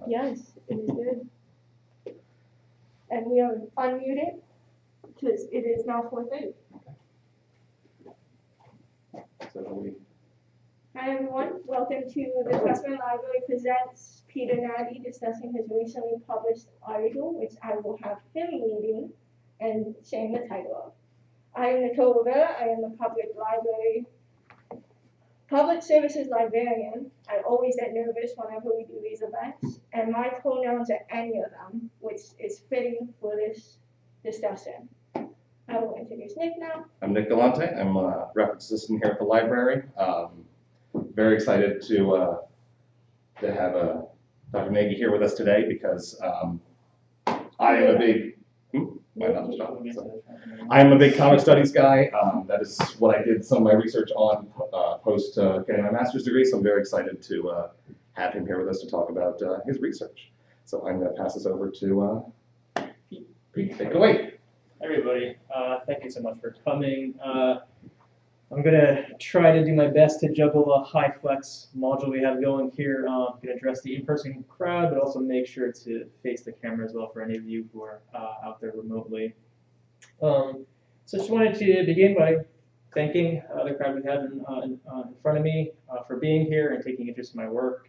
Yes, it is good. And we are unmuted because it is now 4:30. So Hi everyone, welcome to the Cressman Library presents Peter Nagy discussing his recently published article, which I will have him reading and saying the title of. I am Nicole Rivera. I am a public services librarian. I always get nervous whenever we do these events, and my pronouns are any of them, which is fitting for this discussion. I will introduce Nick now. I'm Nick Galante. I'm a reference assistant here at the library. Very excited to have Dr. Nagy here with us today because I am a big I am a big comic studies guy. That is what I did some of my research on post getting my master's degree. So I'm very excited to have him here with us to talk about his research. So I'm going to pass this over to Pete. Pete, take it away. Hi everybody, thank you so much for coming. I'm going to try to do my best to juggle a high flex module we have going here. I'm going to address the in-person crowd, but also make sure to face the camera as well for any of you who are out there remotely. So just wanted to begin by thanking the crowd we have in front of me for being here and taking interest in my work.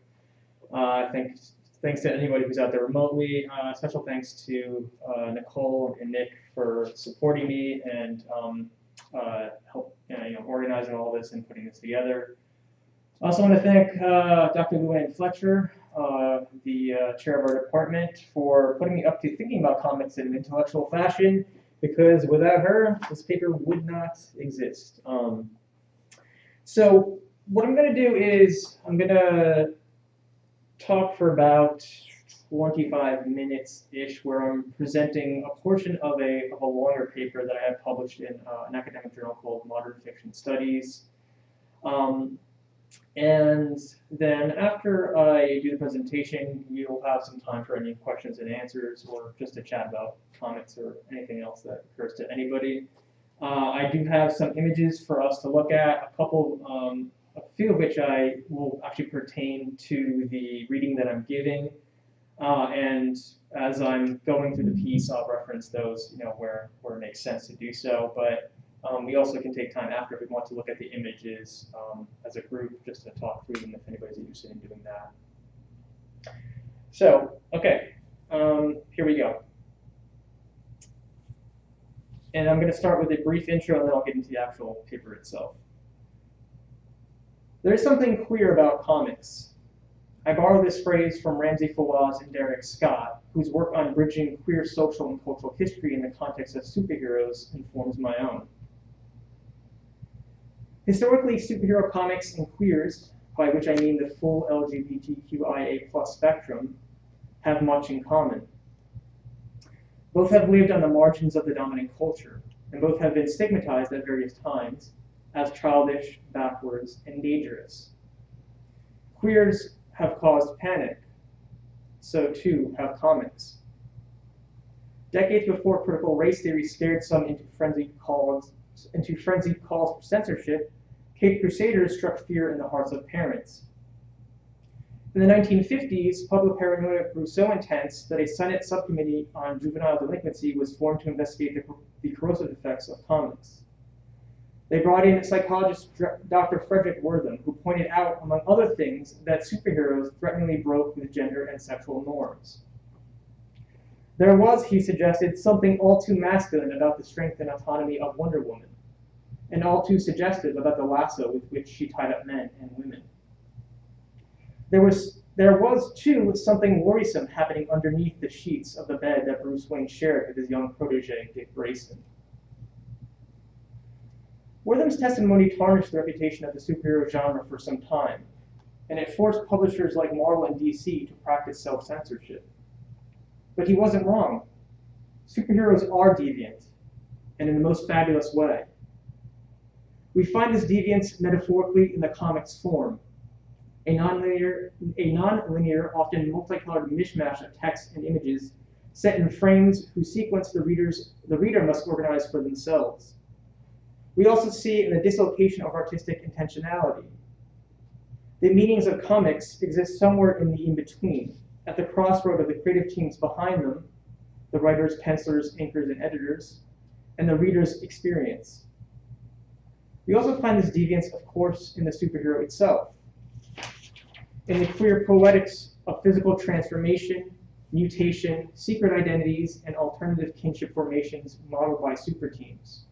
Thanks to anybody who's out there remotely. Special thanks to Nicole and Nick for supporting me and help organizing all this and putting this together. I also want to thank Dr. Luann Fletcher, the chair of our department, for putting me up to thinking about comics in an intellectual fashion, because without her, this paper would not exist. So what I'm going to do is I'm going to talk for about 25 minutes-ish, where I'm presenting a portion of a longer paper that I have published in an academic journal called Modern Fiction Studies. And then after I do the presentation, we'll have some time for any questions and answers, or just to chat about comics or anything else that occurs to anybody. I do have some images for us to look at, a few of which I will actually pertain to the reading that I'm giving. And as I'm going through the piece, I'll reference those, where it makes sense to do so. But we also can take time after if we want to look at the images as a group, just to talk through them if anybody's interested in doing that. So, okay, here we go. And I'm going to start with a brief intro, and then I'll get into the actual paper itself. There's something queer about comics. I borrow this phrase from Ramsey Fawaz and Derek Scott, whose work on bridging queer social and cultural history in the context of superheroes informs my own. Historically, superhero comics and queers, by which I mean the full LGBTQIA+ spectrum, have much in common. Both have lived on the margins of the dominant culture, and both have been stigmatized at various times as childish, backwards, and dangerous. Queers have caused panic, so too have comics. Decades before critical race theory scared some into frenzied calls for censorship, Caped Crusaders struck fear in the hearts of parents. In the 1950s, public paranoia grew so intense that a Senate subcommittee on juvenile delinquency was formed to investigate the corrosive effects of comics. They brought in psychologist Dr. Frederick Wortham, who pointed out, among other things, that superheroes threateningly broke with gender and sexual norms. There was, he suggested, something all too masculine about the strength and autonomy of Wonder Woman, and all too suggestive about the lasso with which she tied up men and women. There was, too, something worrisome happening underneath the sheets of the bed that Bruce Wayne shared with his young protege, Dick Grayson. Wortham's testimony tarnished the reputation of the superhero genre for some time, and it forced publishers like Marvel and DC to practice self-censorship. But he wasn't wrong. Superheroes are deviant, and in the most fabulous way. We find this deviance metaphorically in the comic's form, a non-linear, often multicolored mishmash of text and images set in frames whose sequence the reader must organize for themselves. We also see it in the dislocation of artistic intentionality. The meanings of comics exist somewhere in the in-between, at the crossroad of the creative teams behind them, the writers, pencilers, inkers, and editors, and the reader's experience. We also find this deviance, of course, in the superhero itself, in the queer poetics of physical transformation, mutation, secret identities, and alternative kinship formations modeled by super teams.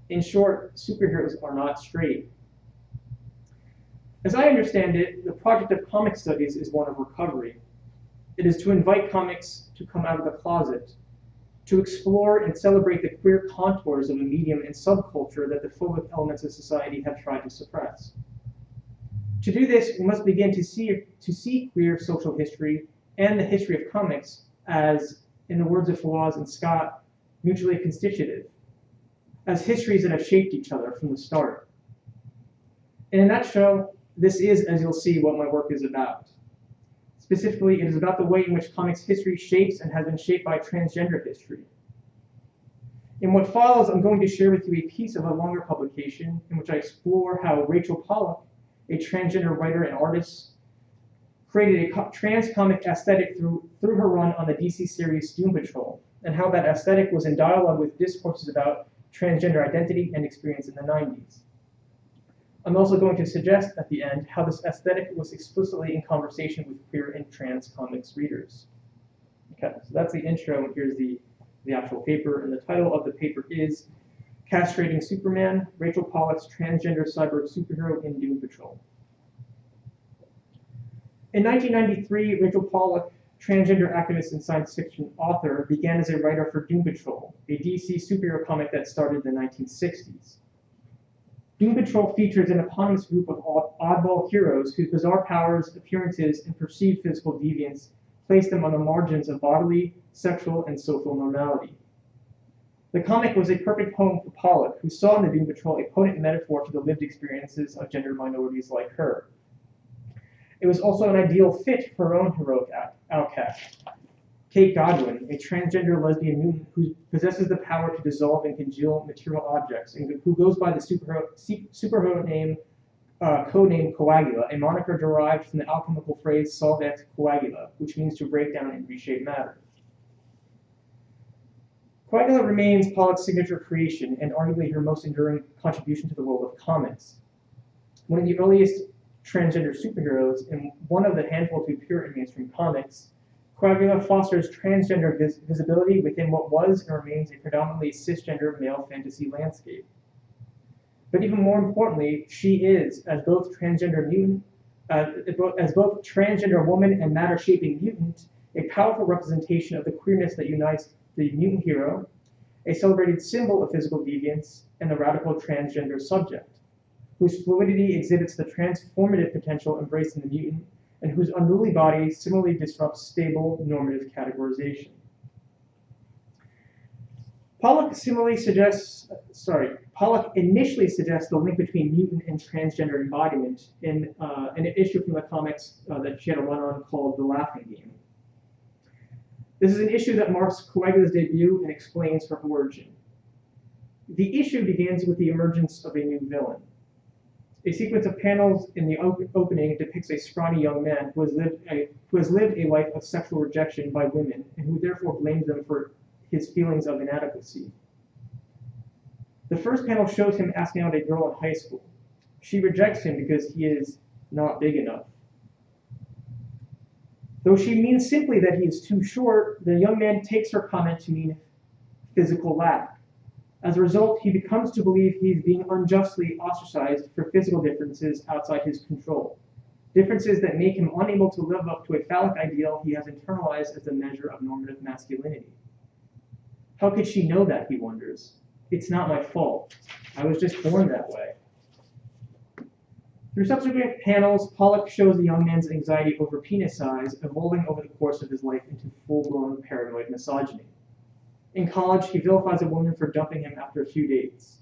In short, superheroes are not straight. As I understand it, the project of comic studies is one of recovery. It is to invite comics to come out of the closet, to explore and celebrate the queer contours of a medium and subculture that the phobic elements of society have tried to suppress. To do this, we must begin to see queer social history and the history of comics as, in the words of Fawaz and Scott, mutually constitutive, as histories that have shaped each other from the start. And in that show, this is, as you'll see, what my work is about. Specifically, it is about the way in which comics history shapes and has been shaped by transgender history. In what follows, I'm going to share with you a piece of a longer publication in which I explore how Rachel Pollack, a transgender writer and artist, created a trans comic aesthetic through her run on the DC series Doom Patrol, and how that aesthetic was in dialogue with discourses about transgender identity and experience in the 90s. I'm also going to suggest at the end how this aesthetic was explicitly in conversation with queer and trans comics readers. Okay, so that's the intro, and here's the actual paper, and the title of the paper is Castrating Superman, Rachel Pollack's Transgender Cyborg Superhero in Doom Patrol. In 1993, Rachel Pollack, transgender activist and science fiction author, began as a writer for Doom Patrol, a DC superhero comic that started in the 1960s. Doom Patrol features an eponymous group of oddball heroes whose bizarre powers, appearances, and perceived physical deviance place them on the margins of bodily, sexual, and social normality. The comic was a perfect home for Pollack, who saw in the Doom Patrol a potent metaphor for the lived experiences of gender minorities like her. It was also an ideal fit for her own heroic outcast, Kate Godwin, a transgender lesbian mutant who possesses the power to dissolve and congeal material objects, and who goes by the superhero name, codename Coagula, a moniker derived from the alchemical phrase solvet coagula, which means to break down and reshape matter. Coagula remains Pollack's signature creation and arguably her most enduring contribution to the world of comics. One of the earliest transgender superheroes and one of the handful to appear in mainstream comics, Coagula fosters transgender visibility within what was and remains a predominantly cisgender male fantasy landscape. But even more importantly, she is, as both transgender woman and matter-shaping mutant, a powerful representation of the queerness that unites the mutant hero, a celebrated symbol of physical deviance, and the radical transgender subject, whose fluidity exhibits the transformative potential embraced in the mutant, and whose unruly body similarly disrupts stable normative categorization. Pollack initially suggests the link between mutant and transgender embodiment in an issue from the comics that she had a run on called The Laughing Game. This is an issue that marks Coagula's debut and explains her origin. The issue begins with the emergence of a new villain. A sequence of panels in the opening depicts a scrawny young man who has lived a life of sexual rejection by women and who therefore blames them for his feelings of inadequacy. The first panel shows him asking out a girl in high school. She rejects him because he is not big enough. Though she means simply that he is too short, the young man takes her comment to mean physical lack. As a result, he becomes to believe he is being unjustly ostracized for physical differences outside his control, differences that make him unable to live up to a phallic ideal he has internalized as the measure of normative masculinity. How could she know that, he wonders? It's not my fault. I was just born that way. Through subsequent panels, Pollack shows the young man's anxiety over penis size evolving over the course of his life into full-blown paranoid misogyny. In college, he vilifies a woman for dumping him after a few dates.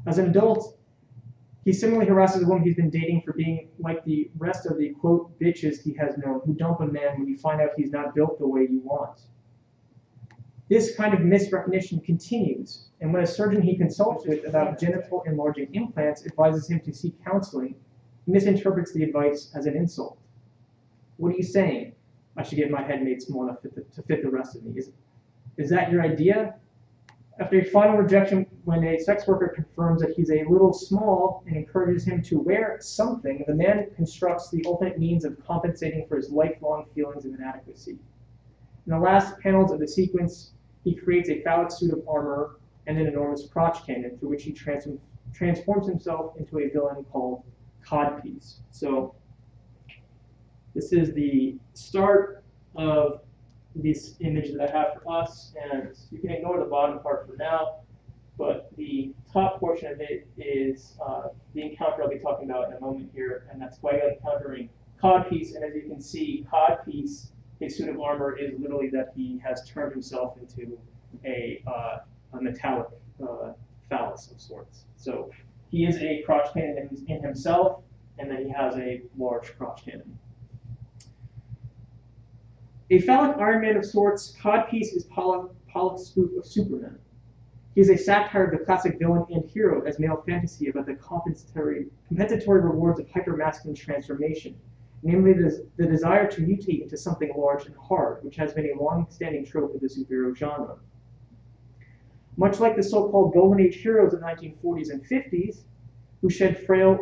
As an adult, he similarly harasses a woman he's been dating for being like the rest of the, quote, bitches he has known who dump a man when you find out he's not built the way you want. This kind of misrecognition continues, and when a surgeon he consults with about genital enlarging implants advises him to seek counseling, he misinterprets the advice as an insult. What are you saying? I should get my head made small enough to fit the rest of me. Is that your idea? After a final rejection, when a sex worker confirms that he's a little small and encourages him to wear something, the man constructs the ultimate means of compensating for his lifelong feelings of inadequacy. In the last panels of the sequence, he creates a phallic suit of armor and an enormous crotch cannon through which he transforms himself into a villain called Codpiece. So this is the start of this image that I have for us, and you can ignore the bottom part for now, but the top portion of it is the encounter I'll be talking about in a moment here, and that's Coagula encountering Codpiece, and as you can see, Codpiece, his suit of armor is literally that he has turned himself into a metallic phallus of sorts. So he is a crotch cannon in himself, and then he has a large crotch cannon. A phallic Iron Man of sorts, Codpiece is Pollack's spoof of Superman. He is a satire of the classic villain and hero as male fantasy about the compensatory rewards of hypermasculine transformation, namely the desire to mutate into something large and hard, which has been a long-standing trope of the superhero genre. Much like the so-called Golden Age heroes of the 1940s and 50s, who shed frail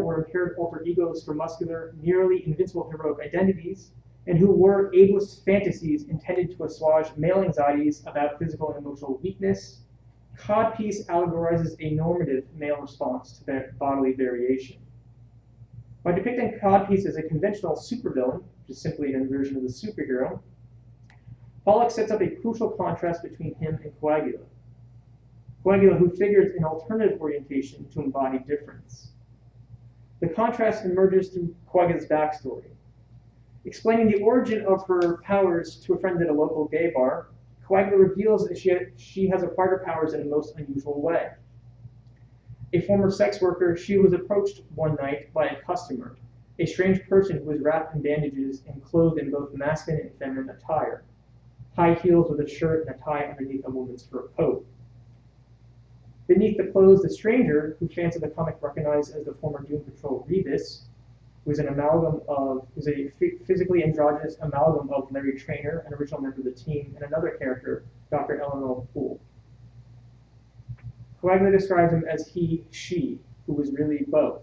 or impaired alter egos for muscular, nearly invincible heroic identities, and who were ableist fantasies intended to assuage male anxieties about physical and emotional weakness, Codpiece allegorizes a normative male response to their bodily variation. By depicting Codpiece as a conventional supervillain, which is simply an inversion of the superhero, Pollack sets up a crucial contrast between him and Coagula. Coagula, who figures an alternative orientation to embody difference. The contrast emerges through Coagula's backstory. Explaining the origin of her powers to a friend at a local gay bar, Coagula reveals that she has acquired her powers in a most unusual way. A former sex worker, she was approached one night by a customer, a strange person who was wrapped in bandages and clothed in both masculine and feminine attire, high heels with a shirt and a tie underneath a woman's fur coat. Beneath the clothes, the stranger, who fans of the comic recognize as the former Doom Patrol Rebus, was a physically androgynous amalgam of Larry Traynor, an original member of the team, and another character, Dr. Eleanor Poole. Coagula describes him as he, she, who was really both.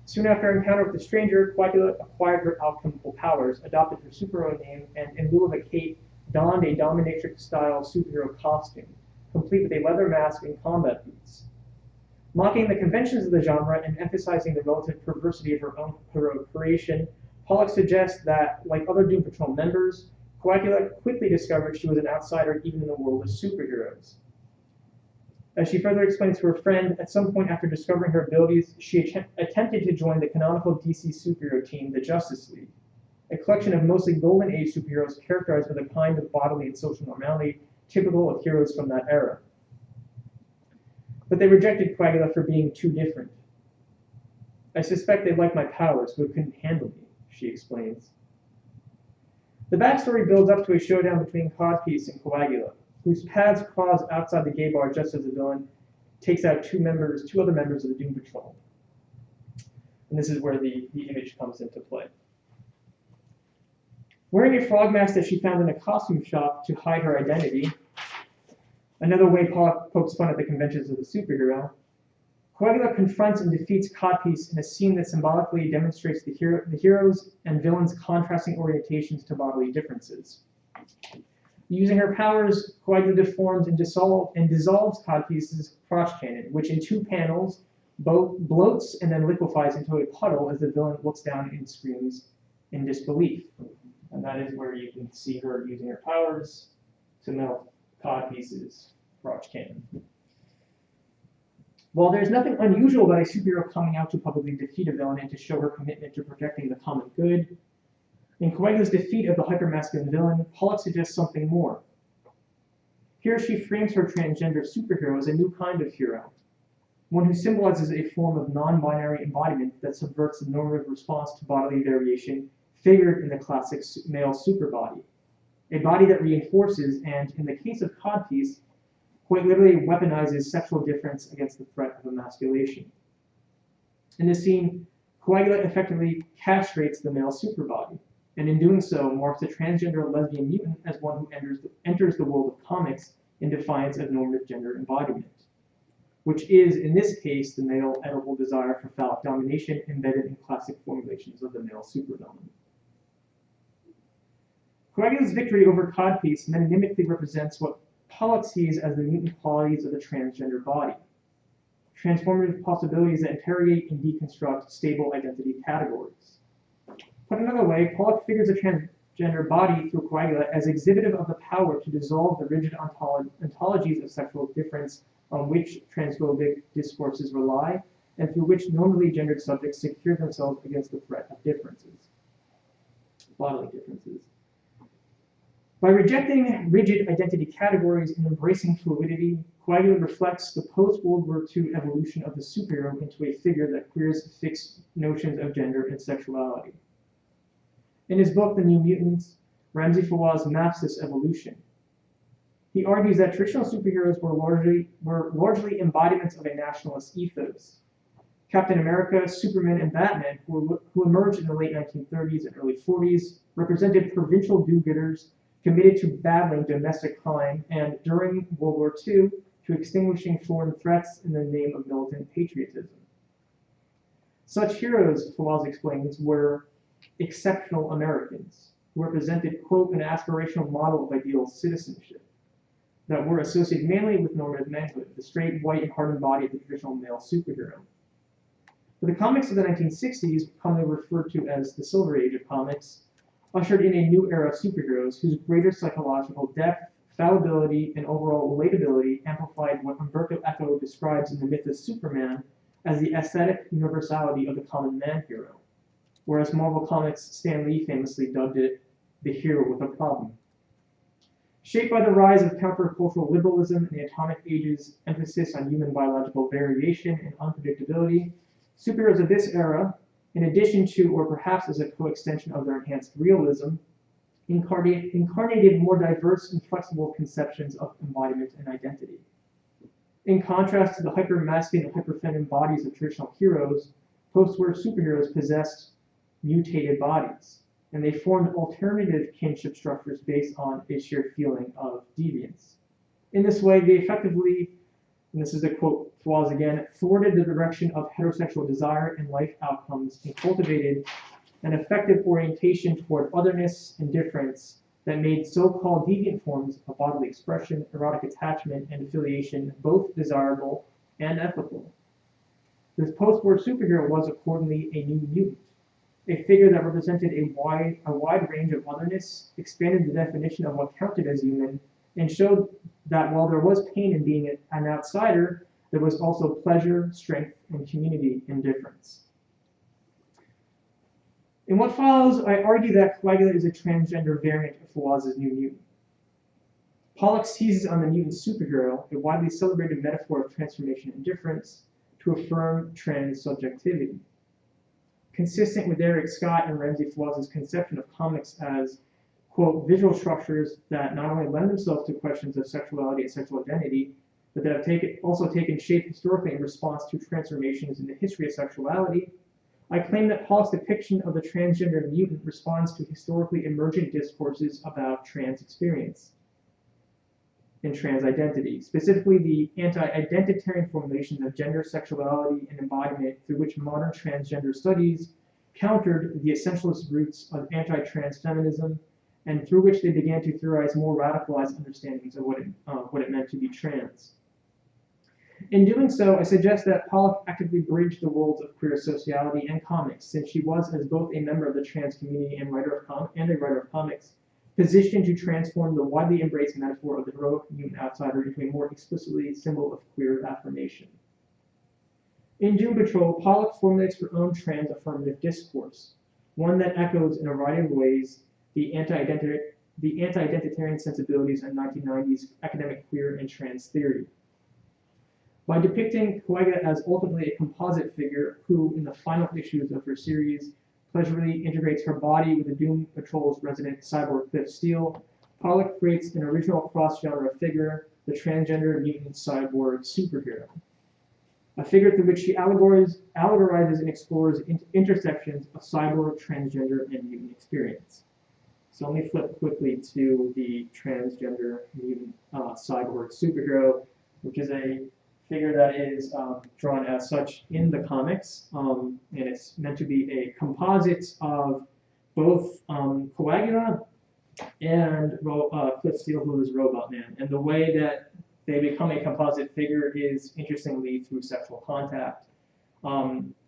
Soon after her encounter with the stranger, Coagula acquired her alchemical powers, adopted her superhero name, and in lieu of a cape, donned a dominatrix-style superhero costume, complete with a leather mask and combat boots. Mocking the conventions of the genre and emphasizing the relative perversity of her own heroic creation, Pollack suggests that, like other Doom Patrol members, Coagula quickly discovered she was an outsider even in the world of superheroes. As she further explains to her friend, at some point after discovering her abilities, she attempted to join the canonical DC superhero team, the Justice League, a collection of mostly Golden Age superheroes characterized with a kind of bodily and social normality typical of heroes from that era. But they rejected Coagula for being too different. I suspect they liked my powers, but couldn't handle me, she explains. The backstory builds up to a showdown between Codpiece and Coagula, whose paths cross outside the gay bar just as the villain takes out two other members of the Doom Patrol. And this is where the image comes into play. Wearing a frog mask that she found in a costume shop to hide her identity, another way Pollack pokes fun at the conventions of the superhero, Coagula confronts and defeats Codpiece in a scene that symbolically demonstrates the heroes and villains' contrasting orientations to bodily differences. Using her powers, Coagula deforms and dissolves Codpiece's crotch cannon, which in two panels both bloats and then liquefies into a puddle as the villain looks down and screams in disbelief. And that is where you can see her using her powers to melt Codpiece's crotch cannon. While there's nothing unusual about a superhero coming out to publicly defeat a villain and to show her commitment to protecting the common good, in Coagula's defeat of the hypermasculine villain, Pollack suggests something more. Here she frames her transgender superhero as a new kind of hero, one who symbolizes a form of non-binary embodiment that subverts the normative response to bodily variation figured in the classic male superbody, a body that reinforces and, in the case of Codpiece, quite literally weaponizes sexual difference against the threat of emasculation. In this scene, Coagula effectively castrates the male superbody, and in doing so marks a transgender lesbian mutant as one who enters the world of comics in defiance of normative gender embodiment, which is, in this case, the male edible desire for phallic domination embedded in classic formulations of the male supervillain. Coagula's victory over Codpiece metonymically represents what Pollack sees as the mutant qualities of the transgender body, transformative possibilities that interrogate and deconstruct stable identity categories. Put another way, Pollack figures a transgender body through Coagula as exhibitive of the power to dissolve the rigid ontologies of sexual difference on which transphobic discourses rely, and through which normally gendered subjects secure themselves against the threat of differences, bodily differences. By rejecting rigid identity categories and embracing fluidity, Coagula reflects the post-World War II evolution of the superhero into a figure that queers fixed notions of gender and sexuality. In his book, The New Mutants, Ramsey Fawaz maps this evolution. He argues that traditional superheroes were largely embodiments of a nationalist ethos. Captain America, Superman, and Batman, who emerged in the late 1930s and early 40s, represented provincial do-gooders committed to battling domestic crime and, during World War II, to extinguishing foreign threats in the name of militant patriotism. Such heroes, Fawaz explains, were exceptional Americans who represented, quote, an aspirational model of ideal citizenship that were associated mainly with normative manhood, the straight, white, and hardened body of the traditional male superhero. But the comics of the 1960s, commonly referred to as the Silver Age of comics, ushered in a new era of superheroes whose greater psychological depth, fallibility, and overall relatability amplified what Umberto Eco describes in the myth of Superman as the aesthetic universality of the common man hero, whereas Marvel Comics' Stan Lee famously dubbed it the hero with a problem. Shaped by the rise of countercultural liberalism and the Atomic Age's emphasis on human biological variation and unpredictability, superheroes of this era, in addition to, or perhaps as a coextension of their enhanced realism, incarnated more diverse and flexible conceptions of embodiment and identity. In contrast to the hyper-masculine and hyper-feminine bodies of traditional heroes, post-war superheroes possessed mutated bodies, and they formed alternative kinship structures based on a shared feeling of deviance. In this way, they effectively, and this is a quote, Fawaz again, thwarted the direction of heterosexual desire and life outcomes and cultivated an effective orientation toward otherness and difference that made so-called deviant forms of bodily expression, erotic attachment, and affiliation both desirable and ethical. This post-war superhero was accordingly a new mutant, a figure that represented a wide range of otherness, expanded the definition of what counted as human, and showed that while there was pain in being an outsider, there was also pleasure, strength, and community in difference. In what follows, I argue that Coagula is a transgender variant of Fawaz's New Mutant. Pollack seizes on the mutant superhero, a widely celebrated metaphor of transformation and difference, to affirm trans subjectivity. Consistent with Eric Scott and Ramsey Fawaz's conception of comics as, quote, visual structures that not only lend themselves to questions of sexuality and sexual identity, but that have also taken shape historically in response to transformations in the history of sexuality, I claim that Pollack's depiction of the transgender mutant responds to historically emergent discourses about trans experience and trans identity, specifically the anti-identitarian formulations of gender, sexuality, and embodiment through which modern transgender studies countered the essentialist roots of anti-trans feminism, and through which they began to theorize more radicalized understandings of what it meant to be trans. In doing so, I suggest that Pollack actively bridged the worlds of queer sociality and comics, since she was, as both a member of the trans community and a writer of comics, positioned to transform the widely embraced metaphor of the heroic mutant outsider into a more explicitly symbol of queer affirmation. In Doom Patrol, Pollack formulates her own trans affirmative discourse, one that echoes in a variety of ways the anti-identitarian sensibilities of 1990s academic queer and trans theory. By depicting Coagula as ultimately a composite figure who, in the final issues of her series, pleasurably integrates her body with the Doom Patrol's resident cyborg Cliff Steele, Pollack creates an original cross-genre figure, the transgender mutant cyborg superhero. a figure through which she allegorizes and explores intersections of cyborg, transgender, and mutant experience. So let me flip quickly to the transgender mutant cyborg superhero, which is a figure that is drawn as such in the comics, and it's meant to be a composite of both Coagula and Cliff Steele, who is Robot Man. And the way that they become a composite figure is, interestingly, through sexual contact.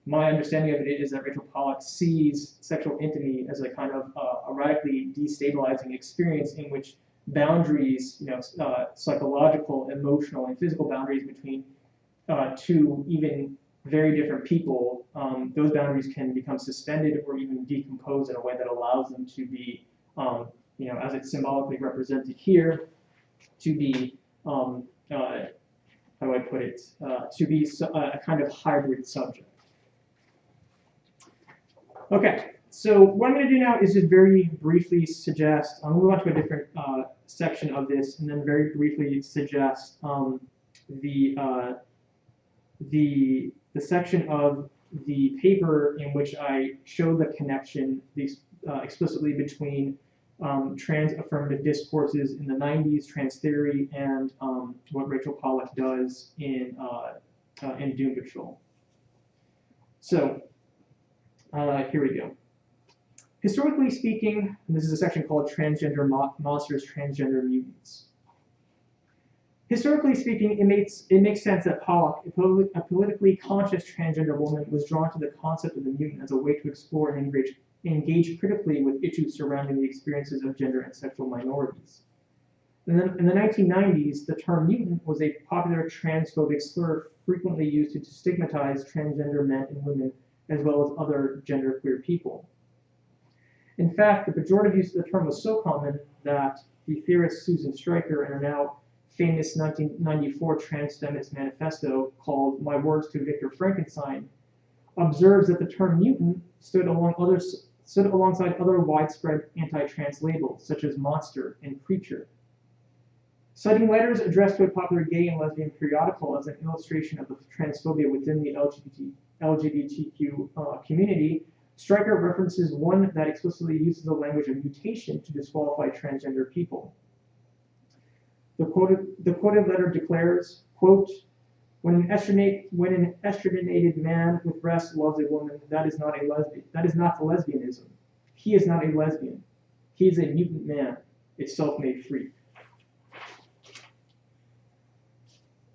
My understanding of it is that Rachel Pollack sees sexual intimacy as a kind of a radically destabilizing experience in which boundaries, psychological, emotional, and physical boundaries between two even very different people, those boundaries can become suspended or even decomposed in a way that allows them to be, as it's symbolically represented here, to be, how do I put it, to be a kind of hybrid subject. Okay, so what I'm going to do now is just very briefly suggest, I'll move on to a different section of this, and then very briefly suggest the section of the paper in which I show the connection explicitly between trans affirmative discourses in the 90s, trans theory, and what Rachel Pollack does in Doom Patrol. So here we go. Historically speaking, and this is a section called Transgender Monsters, Transgender Mutants. Historically speaking, it makes sense that Pollack, a politically conscious transgender woman, was drawn to the concept of the mutant as a way to explore and engage critically with issues surrounding the experiences of gender and sexual minorities. And then in the 1990s, the term mutant was a popular transphobic slur frequently used to stigmatize transgender men and women, as well as other genderqueer people. In fact, the pejorative use of the term was so common that the theorist Susan Stryker, in her now famous 1994 Trans Feminist Manifesto called My Words to Victor Frankenstein, observes that the term mutant stood alongside other widespread anti-trans labels, such as monster and creature. Citing letters addressed to a popular gay and lesbian periodical as an illustration of the transphobia within the LGBTQ community, Stryker references one that explicitly uses the language of mutation to disqualify transgender people. The quoted letter declares, quote, when an estrogenated man with breasts loves a woman, that is not lesbianism. He is not a lesbian. He is a mutant man, a self-made freak.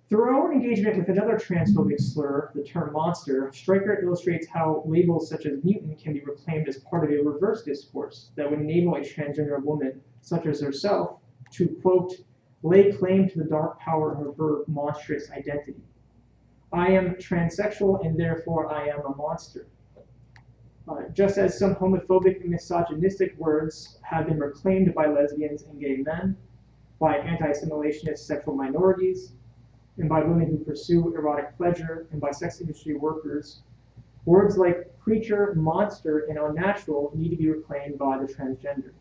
Through our own engagement with another transphobic slur, the term monster, Stryker illustrates how labels such as mutant can be reclaimed as part of a reverse discourse that would enable a transgender woman, such as herself, to, quote, lay claim to the dark power of her monstrous identity. I am transsexual and therefore I am a monster. Just as some homophobic and misogynistic words have been reclaimed by lesbians and gay men, by anti-assimilationist sexual minorities, and by women who pursue erotic pleasure, and by sex industry workers, words like creature, monster, and unnatural need to be reclaimed by the transgender.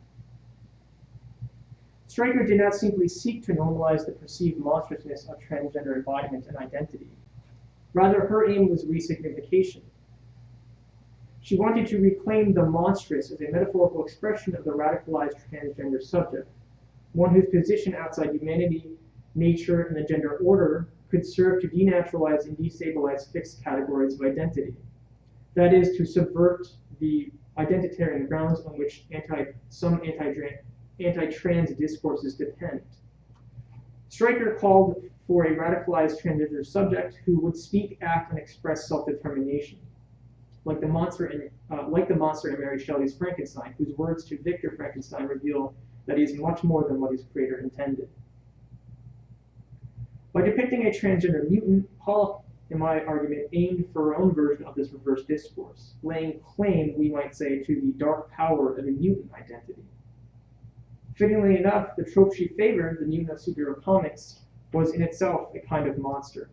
Stryker did not simply seek to normalize the perceived monstrousness of transgender embodiment and identity. Rather, her aim was resignification. She wanted to reclaim the monstrous as a metaphorical expression of the radicalized transgender subject, one whose position outside humanity, nature, and the gender order could serve to denaturalize and destabilize fixed categories of identity. That is, to subvert the identitarian grounds on which some anti-trans discourses depend. Stryker called for a radicalized transgender subject who would speak, act, and express self-determination, like the monster in Mary Shelley's Frankenstein, whose words to Victor Frankenstein reveal that he is much more than what his creator intended. By depicting a transgender mutant, Pollack, in my argument, aimed for her own version of this reverse discourse, laying claim, we might say, to the dark power of a mutant identity. Fittingly enough, the trope she favored, the mutant of superhero comics, was in itself a kind of monster.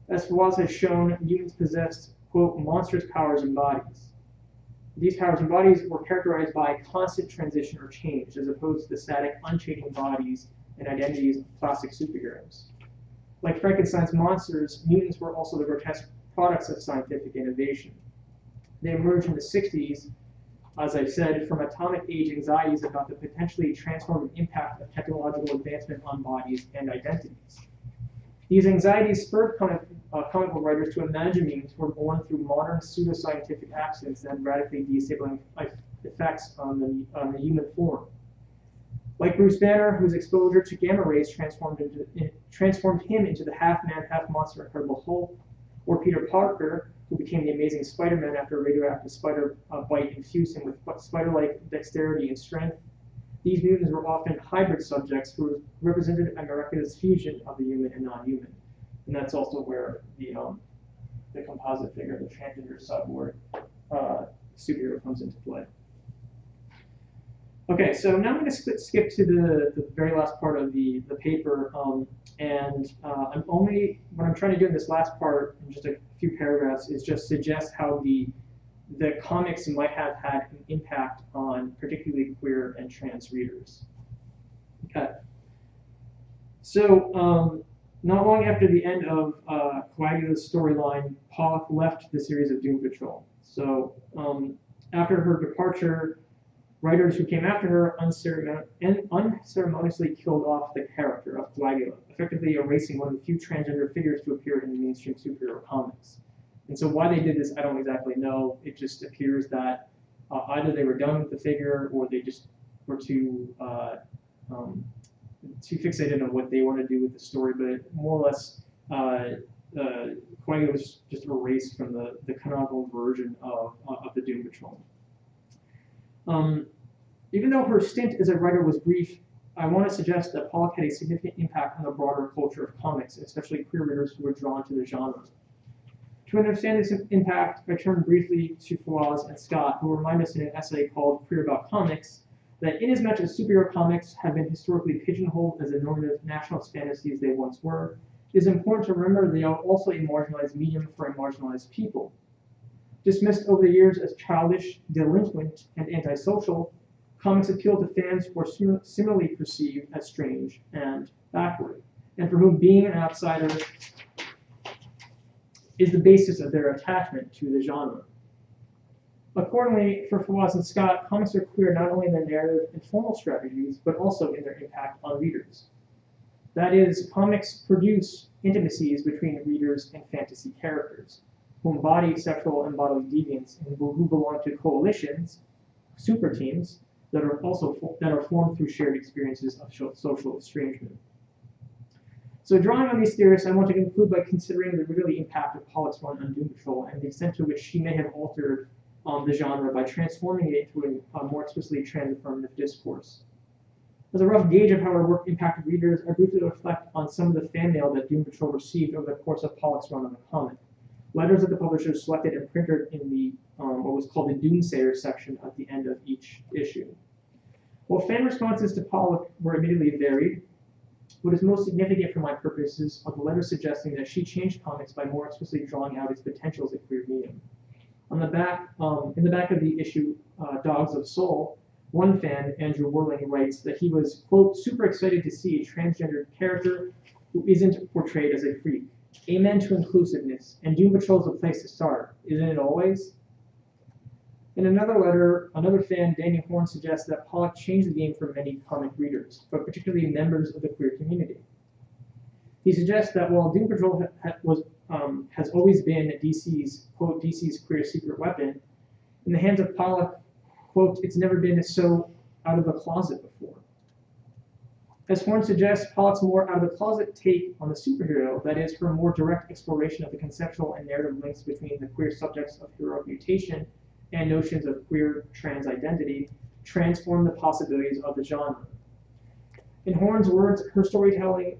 As Fawaz has shown, mutants possessed, quote, monstrous powers and bodies. These powers and bodies were characterized by constant transition or change, as opposed to the static, unchanging bodies and identities of classic superheroes. Like Frankenstein's monsters, mutants were also the grotesque products of scientific innovation. They emerged in the 60s, as I've said, from atomic age anxieties about the potentially transformative impact of technological advancement on bodies and identities. These anxieties spurred comic book writers to imagine mutants were born through modern pseudoscientific accidents that had radically disabling effects on the human form. Like Bruce Banner, whose exposure to gamma rays transformed him into the half-man, half-monster Incredible Hulk, or Peter Parker, who became the Amazing Spider-Man after a radioactive spider bite infused him with spider-like dexterity and strength. These mutants were often hybrid subjects who represented America's fusion of the human and non-human. And that's also where the composite figure, the transgender cyborg superhero comes into play. Okay, so now I'm going to skip to the very last part of the paper, and what I'm trying to do in this last part, in just a few paragraphs, is just suggest how the comics might have had an impact on particularly queer and trans readers. Okay. So not long after the end of Coagula's storyline, Pollack left the series of Doom Patrol. So after her departure, writers who came after her unceremoniously killed off the character of Coagula, effectively erasing one of the few transgender figures to appear in the mainstream superhero comics. And so why they did this, I don't exactly know. It just appears that either they were done with the figure, or they just were too fixated on what they want to do with the story. But more or less, Coagula was just erased from the canonical version of the Doom Patrol. Even though her stint as a writer was brief, I want to suggest that Pollack had a significant impact on the broader culture of comics, especially queer readers who were drawn to the genre. To understand this impact, I turn briefly to Fawaz and Scott, who remind us in an essay called Queer About Comics, that inasmuch as superhero comics have been historically pigeonholed as the normative nationalist fantasies they once were, it is important to remember they are also a marginalized medium for a marginalized people. Dismissed over the years as childish, delinquent, and antisocial, comics appeal to fans who are similarly perceived as strange and backward, and for whom being an outsider is the basis of their attachment to the genre. Accordingly, for Fawaz and Scott, comics are queer not only in their narrative and formal strategies, but also in their impact on readers. That is, comics produce intimacies between readers and fantasy characters, who embody sexual and bodily deviance and who belong to coalitions, super teams, that are formed through shared experiences of social estrangement. So drawing on these theorists, I want to conclude by considering the readerly impact of Pollack's run on Doom Patrol and the extent to which she may have altered the genre by transforming it into a more explicitly trans-affirmative discourse. As a rough gauge of how her work impacted readers, I briefly reflect on some of the fan mail that Doom Patrol received over the course of Pollack's run on the comic. Letters that the publishers selected and printed in the what was called the Doomsayer section at the end of each issue. While fan responses to Pollack were admittedly varied, what is most significant for my purposes are the letters suggesting that she changed comics by more explicitly drawing out its potential as a queer medium. On the back, in the back of the issue, Dogs of Soul, one fan, Andrew Worling, writes that he was, quote, super excited to see a transgender character who isn't portrayed as a freak. Amen to inclusiveness, and Doom Patrol is a place to start, isn't it always? In another letter, another fan, Danny Horn, suggests that Pollack changed the game for many comic readers, but particularly members of the queer community. He suggests that while Doom Patrol has always been DC's, quote, DC's queer secret weapon, in the hands of Pollack, quote, it's never been so out of the closet before. As Horn suggests, Pollack's more out-of-the-closet take on the superhero, that is, her more direct exploration of the conceptual and narrative links between the queer subjects of heroic mutation and notions of queer trans identity, transform the possibilities of the genre. In Horn's words, her storytelling,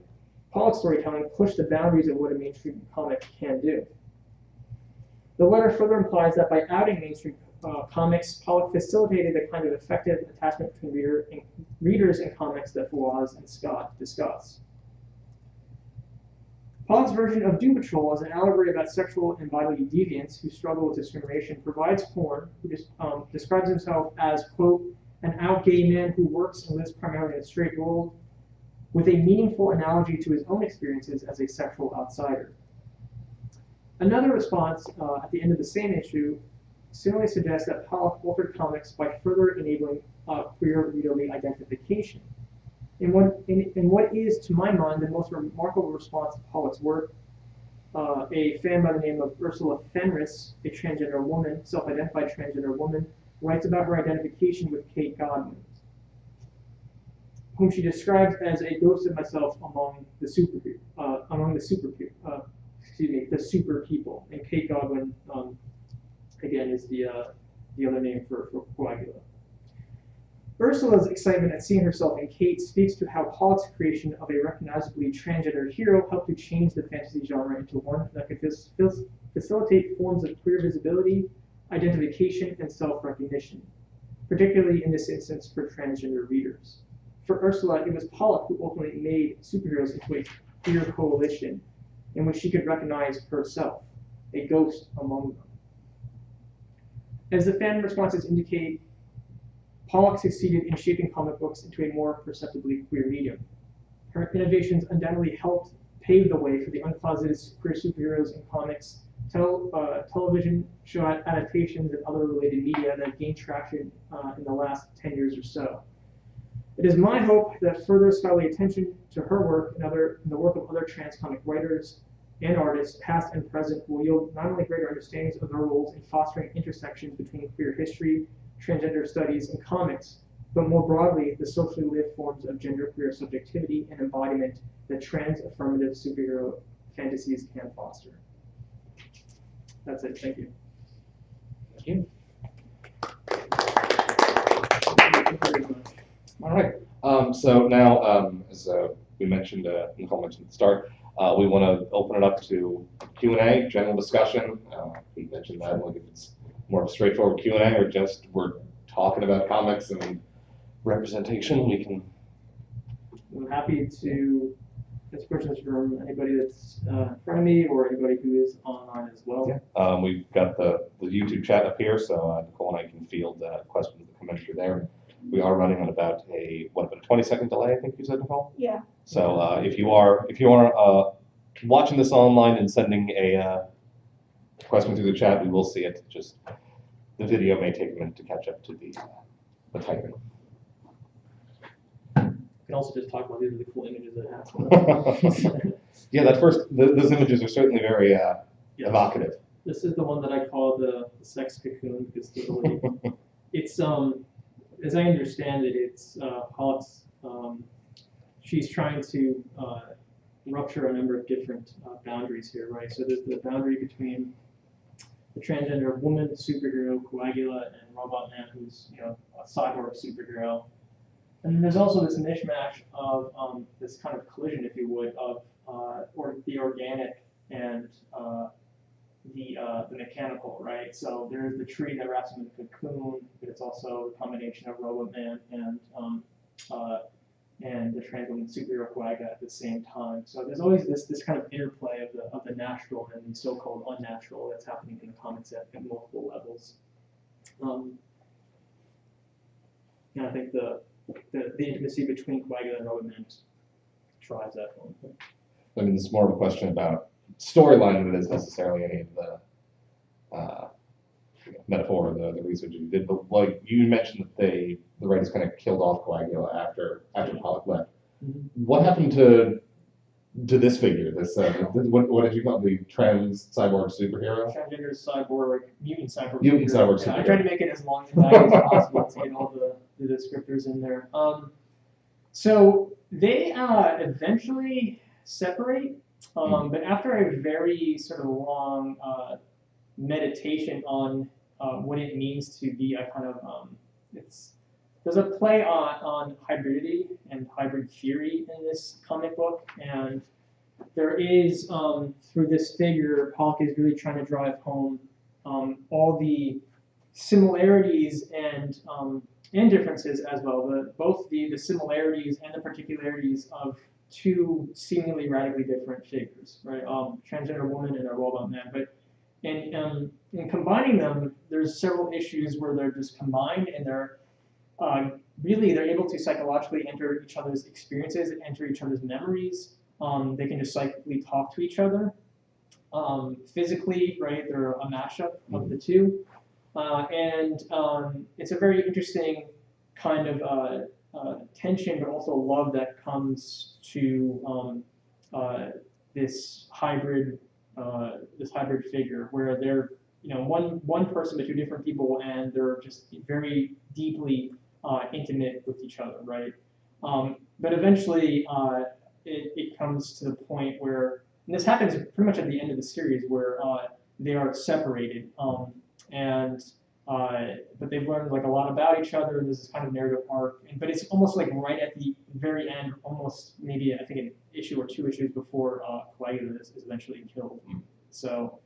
Pollack's storytelling, pushed the boundaries of what a mainstream comic can do. The letter further implies that by outing mainstream comics, Pollack facilitated a kind of effective attachment between readers and comics that Fawaz and Scott discuss. Pollack's version of Doom Patrol as an allegory about sexual and bodily deviants who struggle with discrimination provides Horn, who describes himself as, quote, an out gay man who works and lives primarily in a straight world, with a meaningful analogy to his own experiences as a sexual outsider. Another response at the end of the same issue similarly suggests that Pollack altered comics by further enabling queer readerly identification. In what is, to my mind, the most remarkable response to Pollack's work, a fan by the name of Ursula Fenris, a transgender woman, self-identified transgender woman, writes about her identification with Kate Godwin, whom she describes as a ghost of myself among the super people. And Kate Godwin, again, is the other name for Coagula. Ursula's excitement at seeing herself in Kate speaks to how Pollack's creation of a recognizably transgender hero helped to change the fantasy genre into one that could facilitate forms of queer visibility, identification, and self-recognition, particularly in this instance for transgender readers. For Ursula, it was Pollack who ultimately made superheroes into a queer coalition in which she could recognize herself, a ghost among them. As the fan responses indicate, Pollack succeeded in shaping comic books into a more perceptibly queer medium. Her innovations undoubtedly helped pave the way for the uncloseted queer superheroes in comics, television show adaptations, and other related media that have gained traction in the last 10 years or so. It is my hope that further scholarly attention to her work and the work of other trans comic writers and artists, past and present, will yield not only greater understandings of their roles in fostering intersections between queer history, transgender studies, and comics, but more broadly, the socially lived forms of genderqueer subjectivity and embodiment that trans-affirmative superhero fantasies can foster. That's it. Thank you. Thank you. All right. So now, as we mentioned, Nicole mentioned at the start, we want to open it up to Q&A, general discussion. We mentioned that, like if it's more of a straightforward Q&A or just we're talking about comics and representation, we can. I'm happy to answer questions from anybody that's in front of me or anybody who is online as well. Yeah. We've got the YouTube chat up here, so Nicole and I can field questions that come in through there. We are running on about a 20-second delay, I think you said, Nicole? Yeah. So if you are watching this online and sending a question through the chat, we will see it. Just the video may take a minute to catch up to the typing. You can also just talk about these really cool images that have. Yeah, those images are certainly very evocative. This is the one that I call the sex cocoon because it's as I understand it, it's Pollack's. She's trying to rupture a number of different boundaries here, right? So there's the boundary between the transgender woman superhero Coagula and Robot Man, who's a cyborg superhero, and then there's also this mishmash of this kind of collision, if you would, of the organic and the mechanical, right? So there's the tree that wraps him in a cocoon, but it's also a combination of Robot Man and the trans woman superhero Coagula at the same time. So there's always this kind of interplay of the natural and the so-called unnatural that's happening in the comics at multiple levels. And I think the intimacy between Coagula and Robot Man drives that one. I mean, this is more of a question about storyline than it is necessarily any of the metaphor, the research you did. But like you mentioned that the writers kind of killed off Coagula after Pollack left. Mm-hmm. What happened to this figure? This what did you call it? The trans cyborg superhero? Transgender cyborg, mutant cyborg. Mutant cyborg superhero. I tried to make it as long as possible to get all the descriptors in there. So they eventually separate. But after a very sort of long meditation on what it means to be a kind of there's a play on hybridity and hybrid theory in this comic book, and there is through this figure, Pollack is really trying to drive home all the similarities and differences as well, both the similarities and the particularities of two seemingly radically different figures, right? Transgender woman and a Robot Man. But in combining them, there's several issues where they're just combined and they're really they're able to psychologically enter each other's experiences, enter each other's memories. They can just psychically talk to each other. Physically, right, they're a mashup of the two. It's a very interesting kind of tension, but also love that comes to this hybrid figure, where they're one person but two different people, and they're just very deeply intimate with each other, right? But eventually, it comes to the point where, and this happens pretty much at the end of the series, where they are separated, but they've learned like a lot about each other. There's this kind of narrative arc, but it's almost like right at the very end, almost maybe I think an issue or two issues before Coagula is eventually killed. So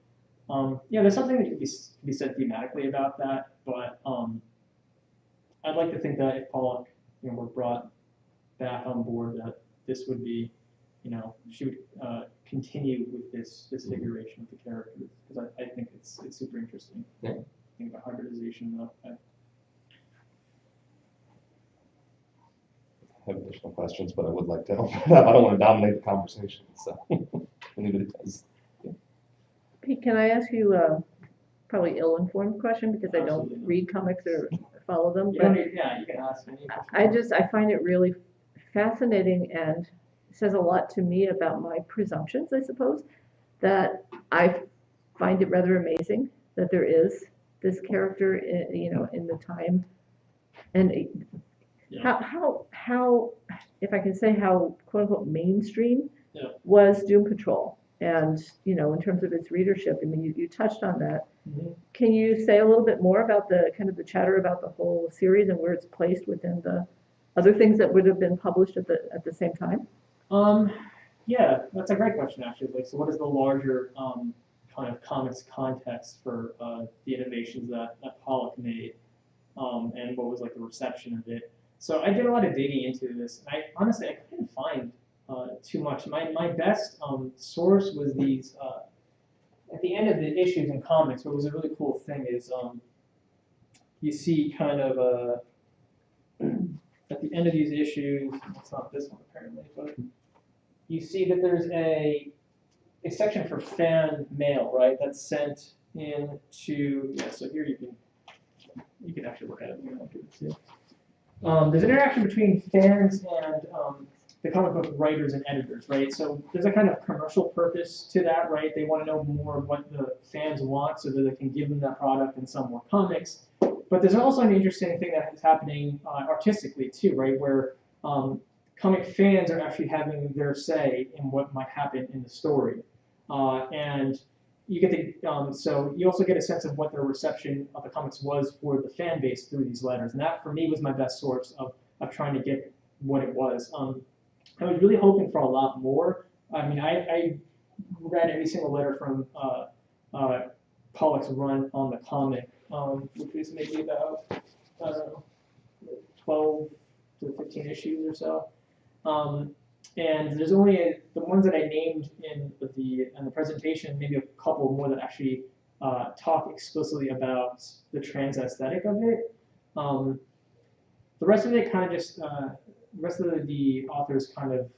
yeah, there's something that could be said thematically about that, but I'd like to think that if Pollack were brought back on board, that this would be, she would continue with this figuration of the characters, because I think it's super interesting. Yeah. Think about hybridization though. I have additional questions, but I would like to open it up. I don't want to dominate the conversation, so anybody does. Pete, can I ask you a probably ill-informed question, because I don't Absolutely. read comics or follow them, You but don't need, yeah, you can ask any I find it really fascinating and says a lot to me about my presumptions, I suppose, that I find it rather amazing that there is this character in the time, and Yeah. how if I can say how quote unquote mainstream Yeah. was Doom Patrol, and in terms of its readership. I mean, you touched on that. Mm-hmm. Can you say a little bit more about the kind of the chatter about the whole series and where it's placed within the other things that would have been published at the same time? Yeah, that's a great question actually. Like, so what is the larger kind of comics context for the innovations that Pollack made, and what was like the reception of it? So I did a lot of digging into this, and I couldn't find too much. My best source was these at the end of the issues in comics. What was a really cool thing is you see kind of at the end of these issues. It's not this one apparently, but you see that there's a section for fan mail, right? That's sent in to, yeah, so here you can actually look at it. I'll give it to you. There's an interaction between fans and the comic book writers and editors, right? So there's a kind of commercial purpose to that, right? They want to know more of what the fans want so that they can give them that product and sell more comics. But there's also an interesting thing that is happening artistically too, right? Where comic fans are actually having their say in what might happen in the story. And you get the, so you also get a sense of what their reception of the comics was for the fan base through these letters. And that, for me, was my best source of trying to get what it was. I was really hoping for a lot more. I mean, I read every single letter from Pollack's run on the comic, which was maybe about, I don't know, 12 to 15 issues or so. And there's only the ones that I named in the presentation, maybe a couple more that actually talk explicitly about the trans aesthetic of it. The rest of it kind of just, the rest of the authors kind of,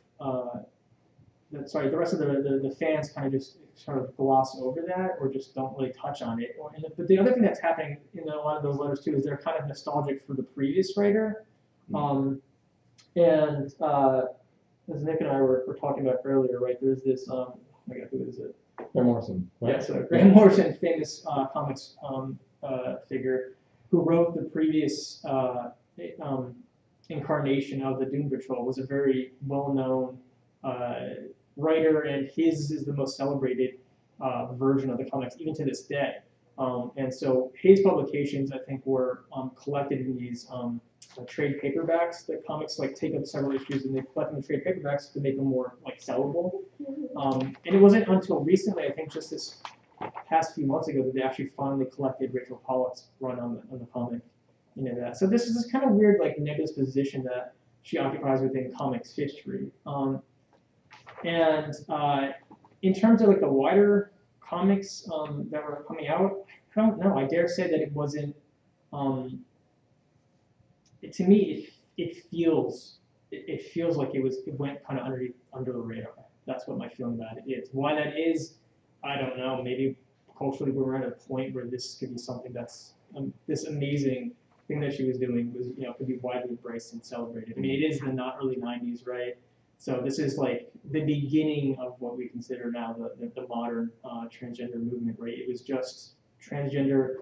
the rest of the fans kind of just sort of gloss over that or just don't really touch on it. But the other thing that's happening in a lot of those letters too is they're kind of nostalgic for the previous writer. As Nick and I were talking about earlier, right? There's this, I forget who is it? Grant Morrison. Right? Yeah, so Grant Morrison, famous comics figure, who wrote the previous incarnation of the Doom Patrol, was a very well-known writer, and his is the most celebrated version of the comics, even to this day. And so his publications, I think, were collected in these trade paperbacks. The comics like take up several issues and they collect them in trade paperbacks to make them more like sellable. And it wasn't until recently, I think, just this past few months ago, that they actually finally collected Rachel Pollack's run on the comic. That. So this is this kind of weird, like, nebulous position that she occupies within comics history. In terms of like the wider comics that were coming out, I don't know. I dare say that it wasn't. To me, it feels like it went kind of under the radar. That's what my feeling about it is. Why that is, I don't know. Maybe culturally we're at a point where this could be something that's this amazing thing that she was doing was, could be widely embraced and celebrated. I mean, it is the not early 90s, right? So this is like the beginning of what we consider now the modern transgender movement, right? It was just transgender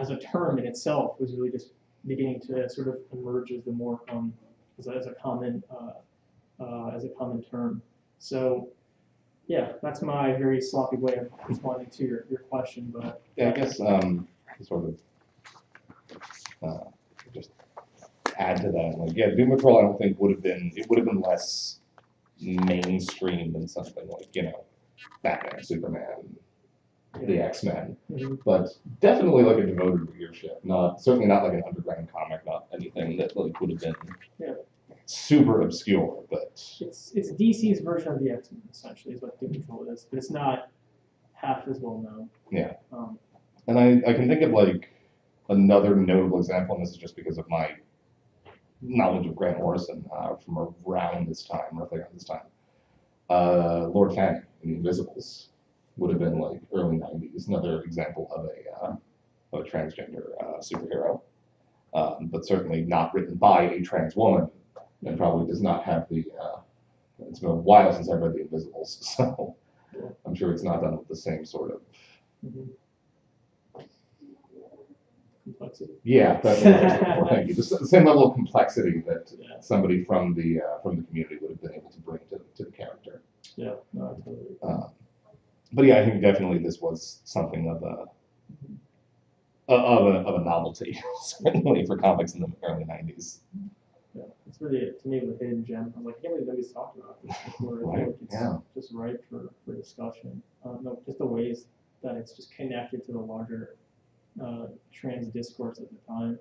as a term in itself was really just beginning to sort of emerge as the more as a common term. So yeah, that's my very sloppy way of responding to your question, but yeah, I guess sort of just add to that. Like, yeah, Doom Patrol I don't think would have been less mainstream than something like, Batman, Superman, the X-Men, but definitely like a devoted readership. Certainly not like an underground comic, not anything that like would have been super obscure, but it's DC's version of the X-Men essentially is what Doom Patrol is, but it's not half as well known. Yeah. And I can think of like another notable example, and this is just because of my knowledge of Grant Morrison from around this time, roughly around this time. Lord Fanning in The Invisibles would have been like early 90s, another example of a transgender superhero, but certainly not written by a trans woman, and probably does not have the, it's been a while since I've read The Invisibles, so I'm sure it's not done with the same sort of complexity. Yeah, thank you. Just the same level of complexity that somebody from the community would have been able to bring to the character. Yeah, no, totally. But yeah, I think definitely this was something of a novelty, certainly for comics in the early 90s. Yeah, it's really, to me, a hidden gem. I'm like, I can't believe nobody's talked about this before. Right. I feel like it's just ripe for discussion. No, just the ways that it's just connected to the larger trans discourse at the time,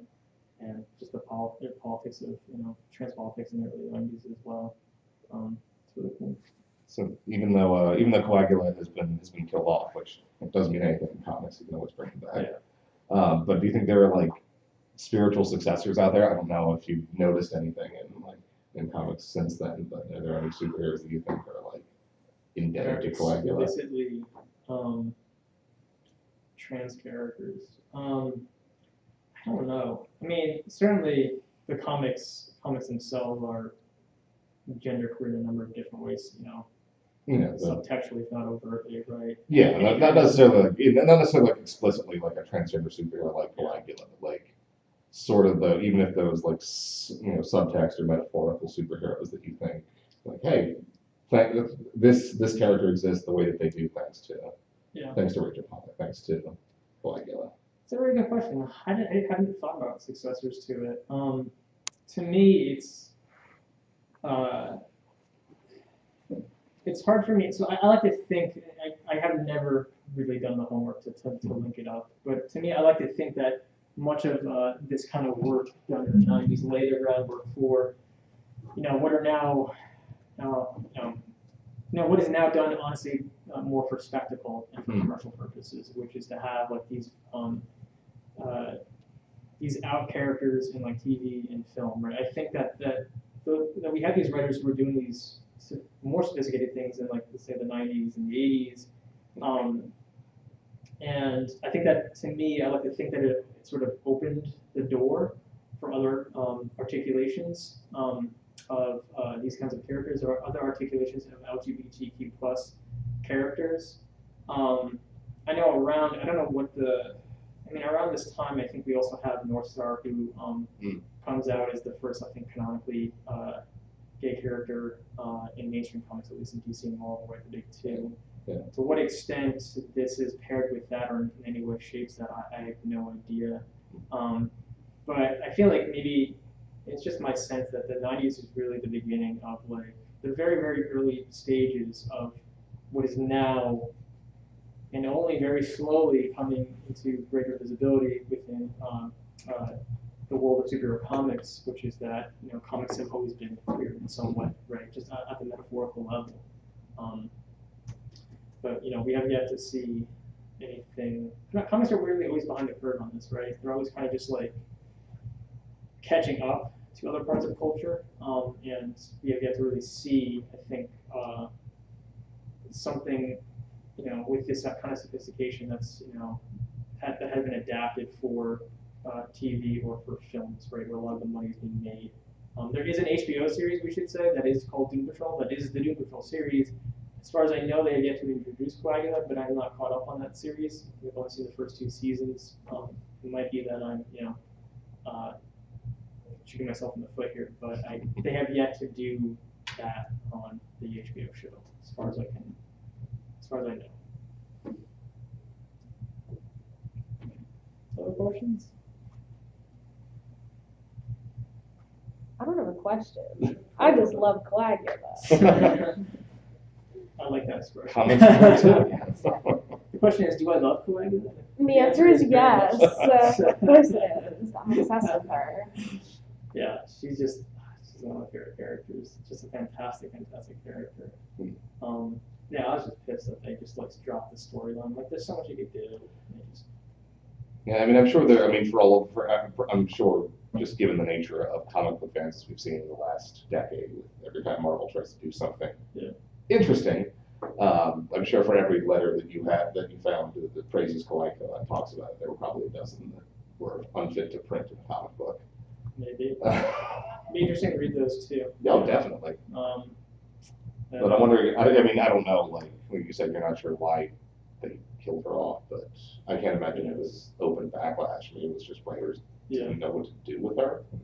and just the politics of trans politics in the early 90s as well. It's really cool. So even though Coagula has been killed off, which doesn't mean anything in comics, you can always bring him back. Yeah. But do you think there are like spiritual successors out there? I don't know if you've noticed anything in comics since then, but are there any superheroes that you think are like indebted to Coagula? Explicitly trans characters. I don't know. I mean, certainly the comics themselves are genderqueer in a number of different ways. Subtextually, if not overtly, right? Yeah, not necessarily like explicitly like a transgender superhero like Coagula, but like sort of even if those like subtext or metaphorical superheroes that you think like, hey, this character exists the way that they do thanks to Rachel Pollack, thanks to Coagula. It's a very good question. I hadn't thought about successors to it. To me, it's hard for me. So I like to think. I have never really done the homework to link it up. But to me, I like to think that much of this kind of work done in the 90s laid the groundwork for, what are now, what is now done honestly more for spectacle and for commercial purposes, which is to have like these out characters in like TV and film, right? I think that we have these writers who are doing these more sophisticated things in like let's say the 90s and the 80s, and I think that to me, I like to think that it sort of opened the door for other articulations of these kinds of characters or other articulations of LGBTQ plus characters. I know around, I don't know what around this time, I think we also have Northstar, who comes out as the first, I think, canonically gay character in mainstream comics, at least in DC and Marvel, right, the big two. Yeah. To what extent this is paired with that or in any way shapes that, I have no idea. But I feel like maybe it's just my sense that the 90s is really the beginning of like the very, very early stages of what is now and only very slowly coming into greater visibility within the world of superhero comics, which is that comics have always been queer in some way, right? Just at the metaphorical level. But we have yet to see anything. Comics are weirdly always behind the curve on this, right? They're always kind of just like catching up to other parts of culture, and we have yet to really see, I think, something, with this kind of sophistication that's, that has been adapted for TV or for films, right, where a lot of the money is being made. There is an HBO series, we should say, that is called Doom Patrol. That is the Doom Patrol series. As far as I know, they have yet to introduce Coagula, but I'm not caught up on that series. We've only seen the first 2 seasons. It might be that I'm, shooting myself in the foot here, but they have yet to do that on the HBO show, as far as I know. Other questions? I don't have a question. I just love Coagula. I like that expression. Comments? The question is, do I love Coagula? The answer is yes. Of course it is. I'm obsessed with her. Yeah, she's one of my favorite characters. Just a fantastic character. Yeah, I was just pissed that they just dropped the storyline. There's so much you could do. Yeah, I mean, I'm sure I'm sure, just given the nature of comic book fans we've seen in the last decade, every time Marvel tries to do something interesting, I'm sure for every letter that you found that praises Coagula and talks about it, there were probably a dozen that were unfit to print in a comic book. Maybe. Be interesting to read those too. Yeah, definitely. But I'm wondering, I don't know, like you said, you're not sure why they killed her off, but I can't imagine it was open backlash. I mean, it was just writers didn't know what to do with her. I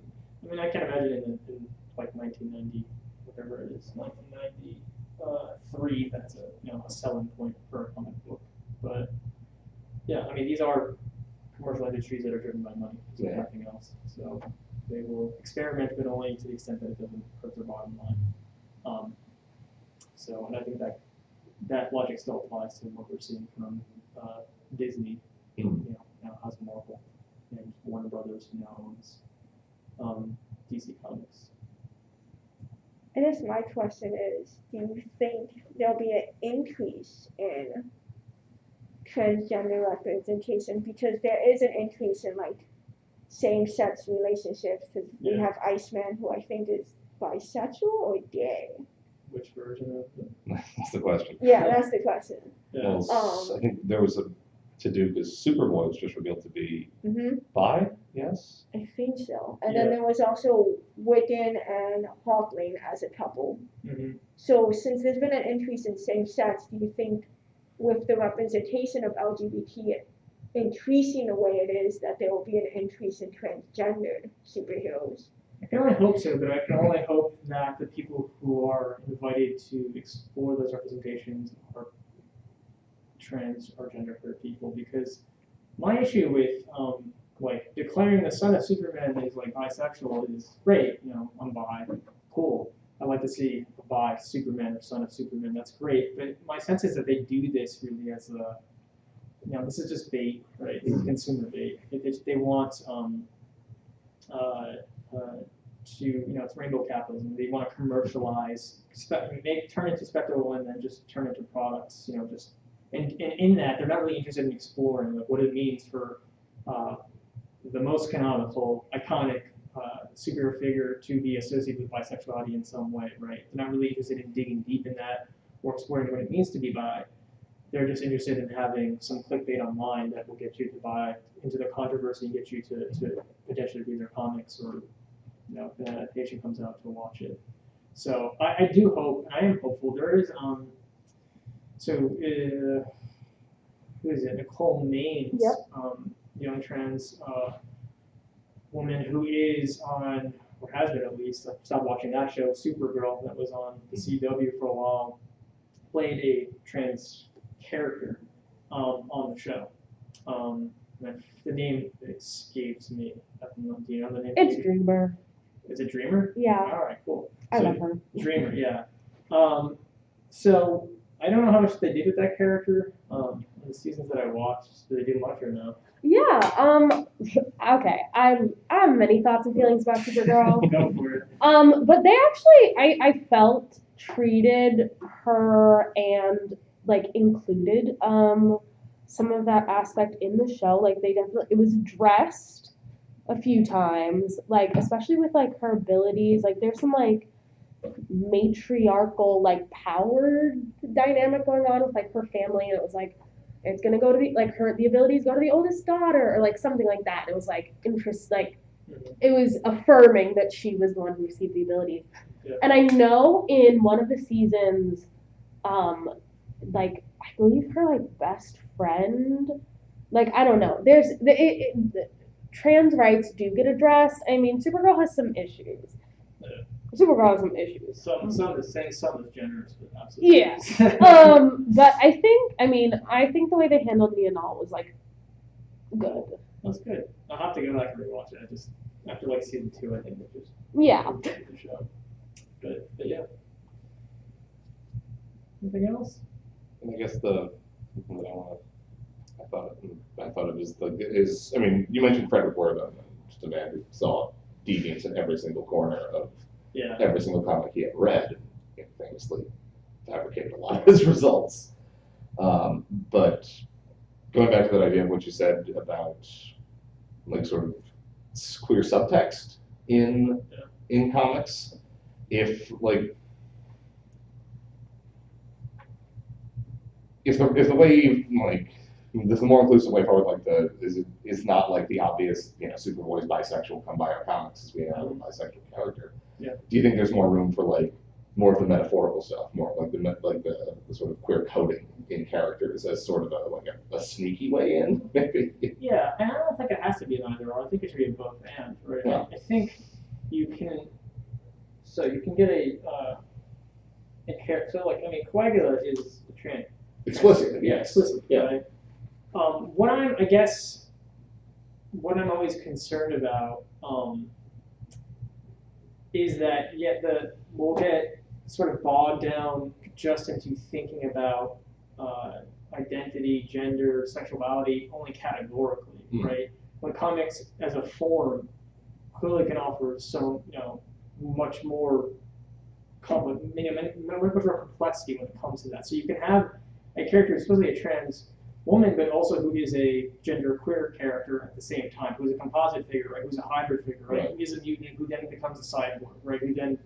mean, I can't imagine in 1990, whatever it is, 1993, that's a selling point for a comic book. But yeah, I mean, these are commercial industries that are driven by money, so nothing else. So they will experiment, but only to the extent that it doesn't hurt their bottom line. And I think that logic still applies to what we're seeing from Disney, now has Marvel, and Warner Brothers, who now owns DC Comics. I guess my question is, do you think there'll be an increase in transgender representation? Because there is an increase in same-sex relationships, because we have Iceman, who I think is bisexual or gay. Which version of it? That's the question. Yeah, that's the question. Yeah. Well, I think there was a to-do because Superboy was just revealed to be bi, yes? I think so. And then there was also Wiccan and Hawkling as a couple. So since there's been an increase in same-sex, do you think with the representation of LGBT increasing the way it is, that there will be an increase in transgendered superheroes? I can only hope so, but I can only hope that the people who are invited to explore those representations are trans or gender queer people, because my issue with declaring the son of Superman is bisexual is great. I'm bi, cool. I like to see a bi Superman or son of Superman. That's great. But my sense is that they do this really as a, this is just bait, right? This is consumer bait. They want it's rainbow capitalism. They want to commercialize, turn into spectacle, and then just turn into products. And in that, they're not really interested in exploring what it means for the most canonical, iconic superhero figure to be associated with bisexuality in some way, right? They're not really interested in digging deep in that or exploring what it means to be bi. They're just interested in having some clickbait online that will get you to buy into the controversy and get you to potentially read their comics, or if an adaptation comes out, to watch it. So I do hope, and I am hopeful. There is who is it? Nicole Maines, young trans woman who is on, or has been at least, I stopped watching that show, Supergirl, that was on the CW for a while, played a trans character on the show. The name escapes me. Do you know the name? It's Dreamer. Is it Dreamer? Yeah. All right, cool. I love her. Dreamer, yeah. So I don't know how much they did with that character. The seasons that I watched, did they do much or no? Yeah. Okay. I have many thoughts and feelings about Supergirl. Go for it. But they actually, I felt, treated her and included some of that aspect in the show. They definitely, it was dressed a few times, like especially with like her abilities. Like there's some like matriarchal like power dynamic going on with like her family, and it was like it's gonna go to the abilities go to the oldest daughter or like something like that. It was like it was affirming that she was the one who received the abilities. Yeah. And I know in one of the seasons, like I believe her like best friend, like I don't know. Trans rights do get addressed. I mean, Supergirl has some issues. Yeah. Supergirl has some issues. Some is generous, but absolutely. Yeah. But I think the way they handled Neonal was like good. That's good. I'll have to go back and rewatch it. I just after like season 2, I think it just Yeah. the show. But yeah. Anything else? And I guess the something that I thought it was is I mean you mentioned Frederick Wertham, just a man who saw deviance in every single corner of every single comic he had read, and famously fabricated a lot of his results. But going back to that idea of what you said about like sort of queer subtext in comics, if the way like the more inclusive way forward is not like the obvious Superboy's bisexual come by our comics as we have a bisexual character. Yeah. Do you think there's more room for like more of the metaphorical stuff, more like the sort of queer coding in characters as sort of a sneaky way in, maybe? Yeah, and I don't think it has to be an either or. I think it should be a both and, right? Yeah. I think you can get a character. So like I mean, Coagula is a trans. Explicit. Yeah, explicit. Yeah. Right? What I'm always concerned about is that we'll get sort of bogged down just into thinking about identity, gender, sexuality only categorically, right? When comics as a form clearly can offer so much more much more complexity when it comes to that. So you can have a character who's supposedly a trans woman, but also who is a gender queer character at the same time, who's a composite figure, right? Who's a hybrid figure, right? Who is a mutant, who then becomes a cyborg, right? Who then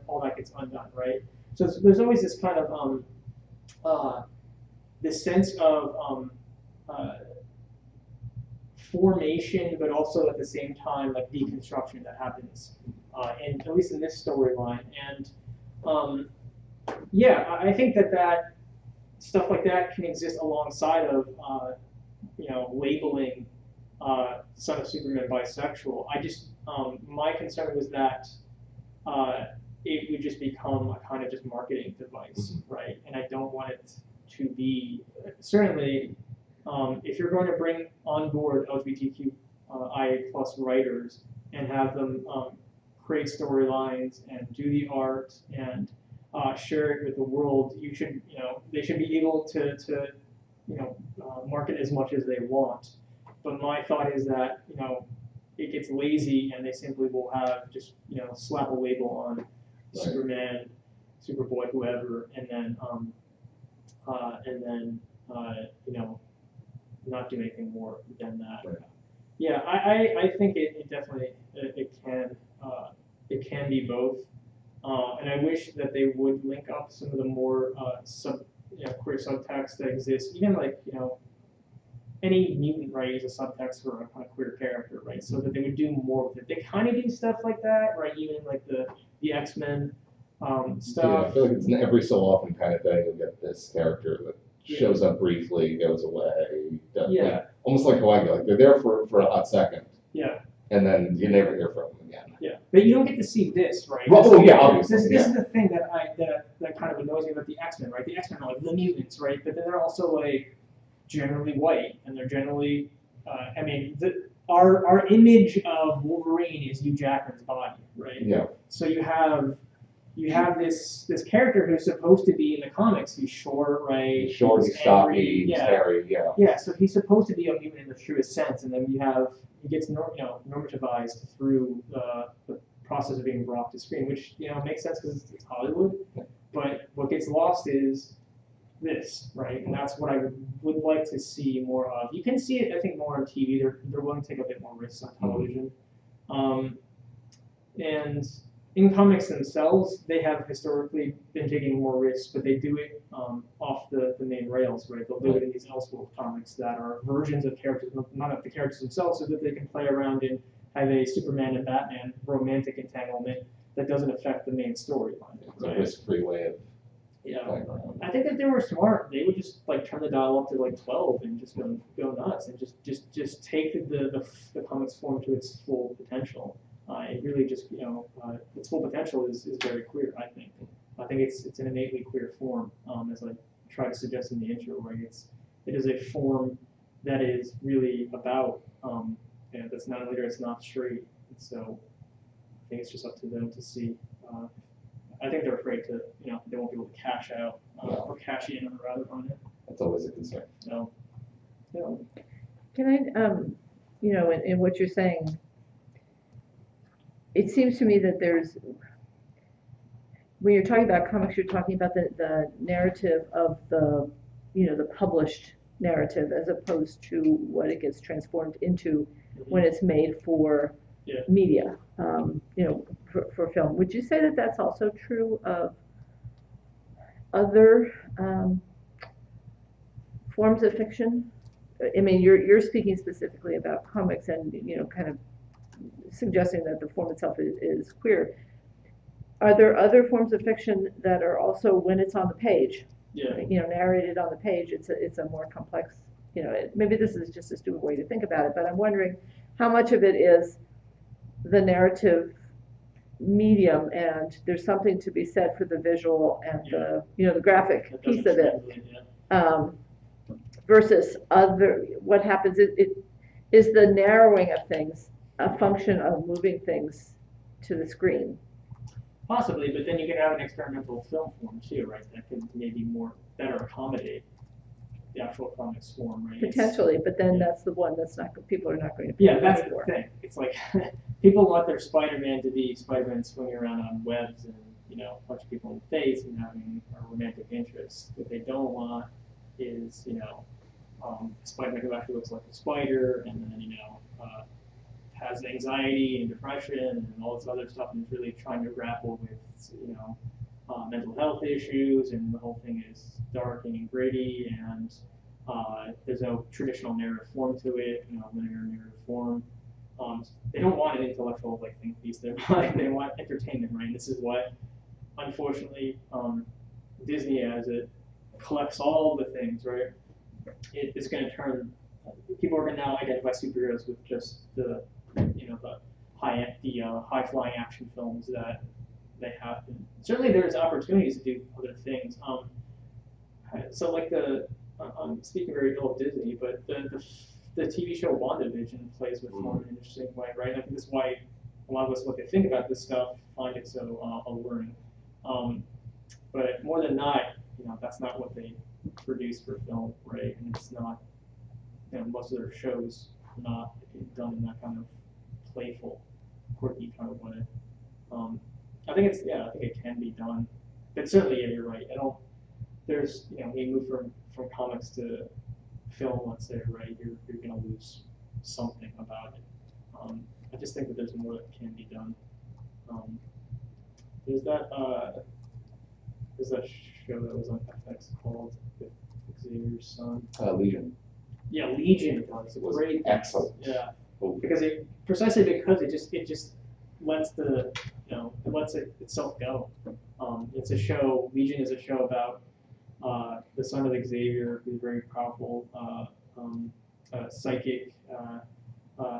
all that gets undone, right? So there's always this kind of this sense of formation, but also at the same time like deconstruction that happens, at least in this storyline. And I think that stuff like that can exist alongside of labeling Son of Superman bisexual. I just my concern was that it would just become a kind of just marketing device, right? And I don't want it to be certainly if you're going to bring on board LGBTQIA plus writers and have them create storylines and do the art and share it with the world, they should be able to market as much as they want. But my thought is that it gets lazy and they simply will have just slap a label on Superman, Superboy, whoever, and then not do anything more than that. Right. Yeah, I think it definitely it can be both. And I wish that they would link up some of the more queer subtext that exists. Even any mutant, right, is a subtext for a kind of queer character, right? So that they would do more with it. They kind of do stuff like that, right? Even like the X-Men stuff. Yeah, I feel like it's an every so often kind of thing. You'll get this character that shows up briefly, goes away. Almost like Hawaii. Like they're there for a hot second. Yeah. And then you never hear from them again. Yeah, but you don't get to see this, right? Obviously. This is the thing that kind of annoys me about the X-Men, right? The X-Men are like the mutants, right? But then they're also like generally white, and they're generally, our image of Wolverine is Hugh Jackman's body, right? Yeah. So you have this character who's supposed to be in the comics. He's short, right? He's short, he's stocky, he's hairy, Yeah, so he's supposed to be a mutant in the truest sense, and then he gets normativized through the process of being brought to screen, which makes sense because it's Hollywood. But what gets lost is this, right? And that's what I would like to see more of. You can see it, I think, more on TV. They're willing to take a bit more risks on television. And in comics themselves, they have historically been taking more risks, but they do it off the main rails, right? They'll do it in these Elseworld comics that are versions of characters, not of the characters themselves, so that they can play around and have a Superman and Batman romantic entanglement that doesn't affect the main storyline. It's a risk-free way of Yeah. playing around. I think if they were smart, they would just like turn the dial up to like 12 and just go nuts and just take the comics form to its full potential. It really just its full potential is very queer. I think it's an innately queer form, as I tried to suggest in the intro. Right, it is a form that is really about that's not linear, it's not straight. And so I think it's just up to them to see. I think they're afraid to, they won't be able to cash out or cash in on it. That's always a concern. No. Can I, in what you're saying, it seems to me that when you're talking about comics, you're talking about the narrative of the published narrative as opposed to what it gets transformed into when it's made for media, for film. Would you say that that's also true of other forms of fiction? I mean, you're speaking specifically about comics and, kind of suggesting that the form itself is queer. Are there other forms of fiction that are also, when it's on the page, narrated on the page, it's a more complex, maybe this is just a stupid way to think about it, but I'm wondering how much of it is the narrative medium, and there's something to be said for the visual and the graphic piece of it, versus what happens, it is the narrowing of things a function of moving things to the screen. Possibly, but then you can have an experimental film form too, right? That can maybe better accommodate the actual comics form, right? Potentially, but then that's the one that's people are not going to pay. Yeah, that's the thing. It's like people want their Spider-Man to be Spider-Man swinging around on webs and punching people in the face and having a romantic interest. What they don't want is Spider-Man who actually looks like a spider and then has anxiety and depression and all this other stuff, and is really trying to grapple with mental health issues, and the whole thing is dark and gritty, and there's no traditional narrative form to it, linear narrative form. They don't want an intellectual think piece. They want entertainment, right? And this is what, unfortunately, Disney, as it collects all the things, right? It's going to turn. People are going to now identify superheroes with just the high flying action films that they have. And certainly, there's opportunities to do other things. So like I'm speaking very ill of Disney, but the TV show WandaVision plays with form in an interesting way, right? And I think that's why a lot of us, what they think about this stuff, find it so alluring. But more than not, that's not what they produce for film, right? And it's not. Most of their shows are not done in that kind of playful, quirky kind of way. I think it can be done, but certainly, you're right. There's, when you move from comics to film, let's say, right, you're going to lose something about it. I just think that there's more that can be done. There's that show that was on FX called with Xavier's son. Legion. Yeah, Legion was great. Excellent. Yeah, because it just lets lets itself go. It's a show. Legion is a show about the son of Xavier, who's a very powerful psychic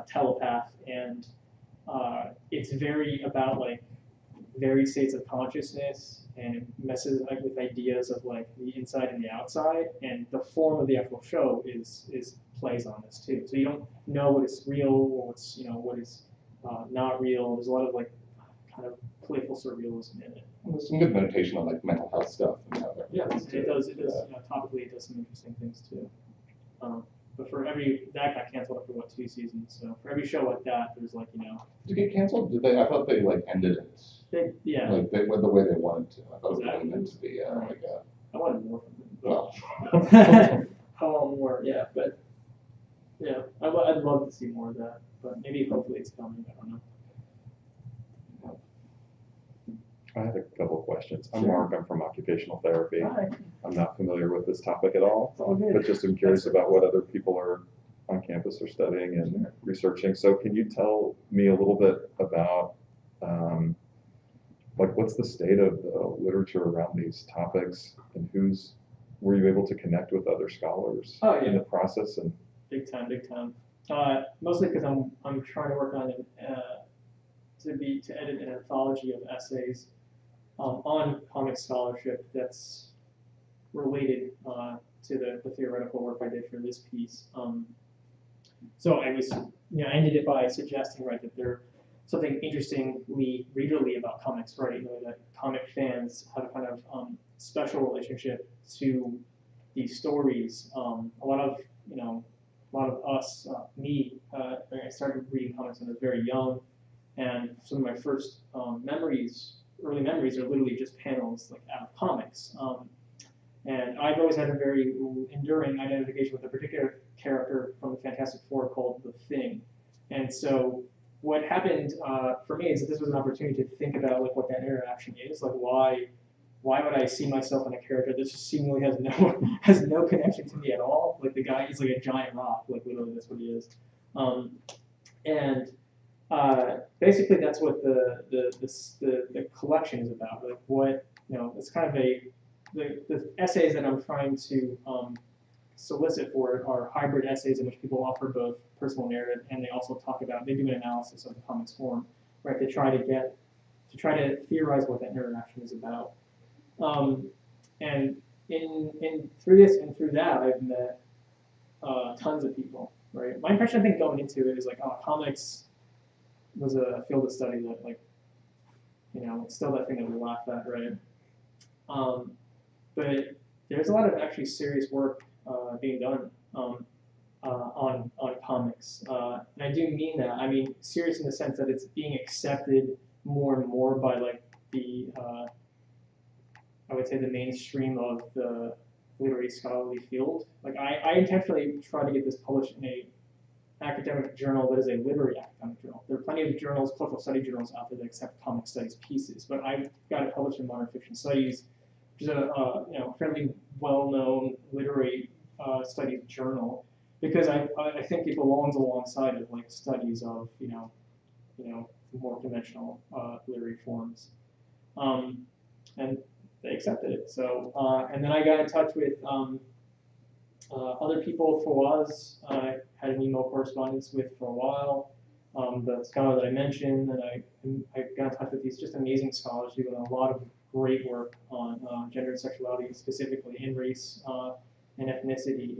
telepath, and it's very about varied states of consciousness, and it messes with ideas of the inside and the outside, and the form of the actual show is plays on this too. So you don't know what is real or what is not real. There's a lot of kind of playful surrealism in it. And there's some good meditation on mental health stuff. And how that relates to it does. Topically, it does some interesting things too. But that got canceled after 2 seasons. So for every show like that, there's Did it get canceled? Did they? I thought they ended it. Yeah. They went the way they wanted to. I thought it was meant to be I wanted more from them, Well, More, yeah, but yeah, I'd love to see more of that, but maybe hopefully it's coming. I don't know. I have a couple of questions. I'm Sure. Mark. I'm from occupational therapy. Hi. I'm not familiar with this topic at all, It's all good. but just am curious about what other people are on campus are studying and researching. So can you tell me a little bit about like what's the state of the literature around these topics and were you able to connect with other scholars Oh, yeah. in the process? And Big time, big time. Mostly because I'm trying to work on to edit an anthology of essays on comic scholarship that's related to the theoretical work I did for this piece. So I ended it by suggesting, right, that there's something interestingly readerly about comics, right? That comic fans have a kind of special relationship to these stories. A lot of us, me, I started reading comics when I was very young, and some of my first early memories are literally just panels like out of comics. And I've always had a very enduring identification with a particular character from the Fantastic Four called the Thing. And so what happened for me is that this was an opportunity to think about like what that interaction is, like why would I see myself in a character that just seemingly has no connection to me at all? Like the guy is like a giant rock, like literally that's what he is. Basically that's what the collection is about. Like what it's kind of the essays that I'm trying to solicit for are hybrid essays in which people offer both personal narrative and they also they do an analysis of the comics form, right? To try to theorize what that interaction is about. And through this and through that, I've met tons of people, right? My impression, I think, going into it is like, comics was a field of study that, like, it's still that thing that we laugh at, right? But there's a lot of actually serious work being done on comics, and I do mean that. I mean serious in the sense that it's being accepted more and more by like the I would say the mainstream of the literary scholarly field. Like I intentionally try to get this published in a academic journal that is a literary academic journal. There are plenty of journals, cultural study journals out there that accept comic studies pieces, but I've got it published in Modern Fiction Studies, which is a fairly well-known literary studies journal, because I think it belongs alongside of like studies of more conventional literary forms, and they accepted it. So and then I got in touch with other people. Fawaz I had an email correspondence with for a while. The scholar that I mentioned, and I got in touch with these just amazing scholars doing a lot of great work on gender and sexuality, specifically in race and ethnicity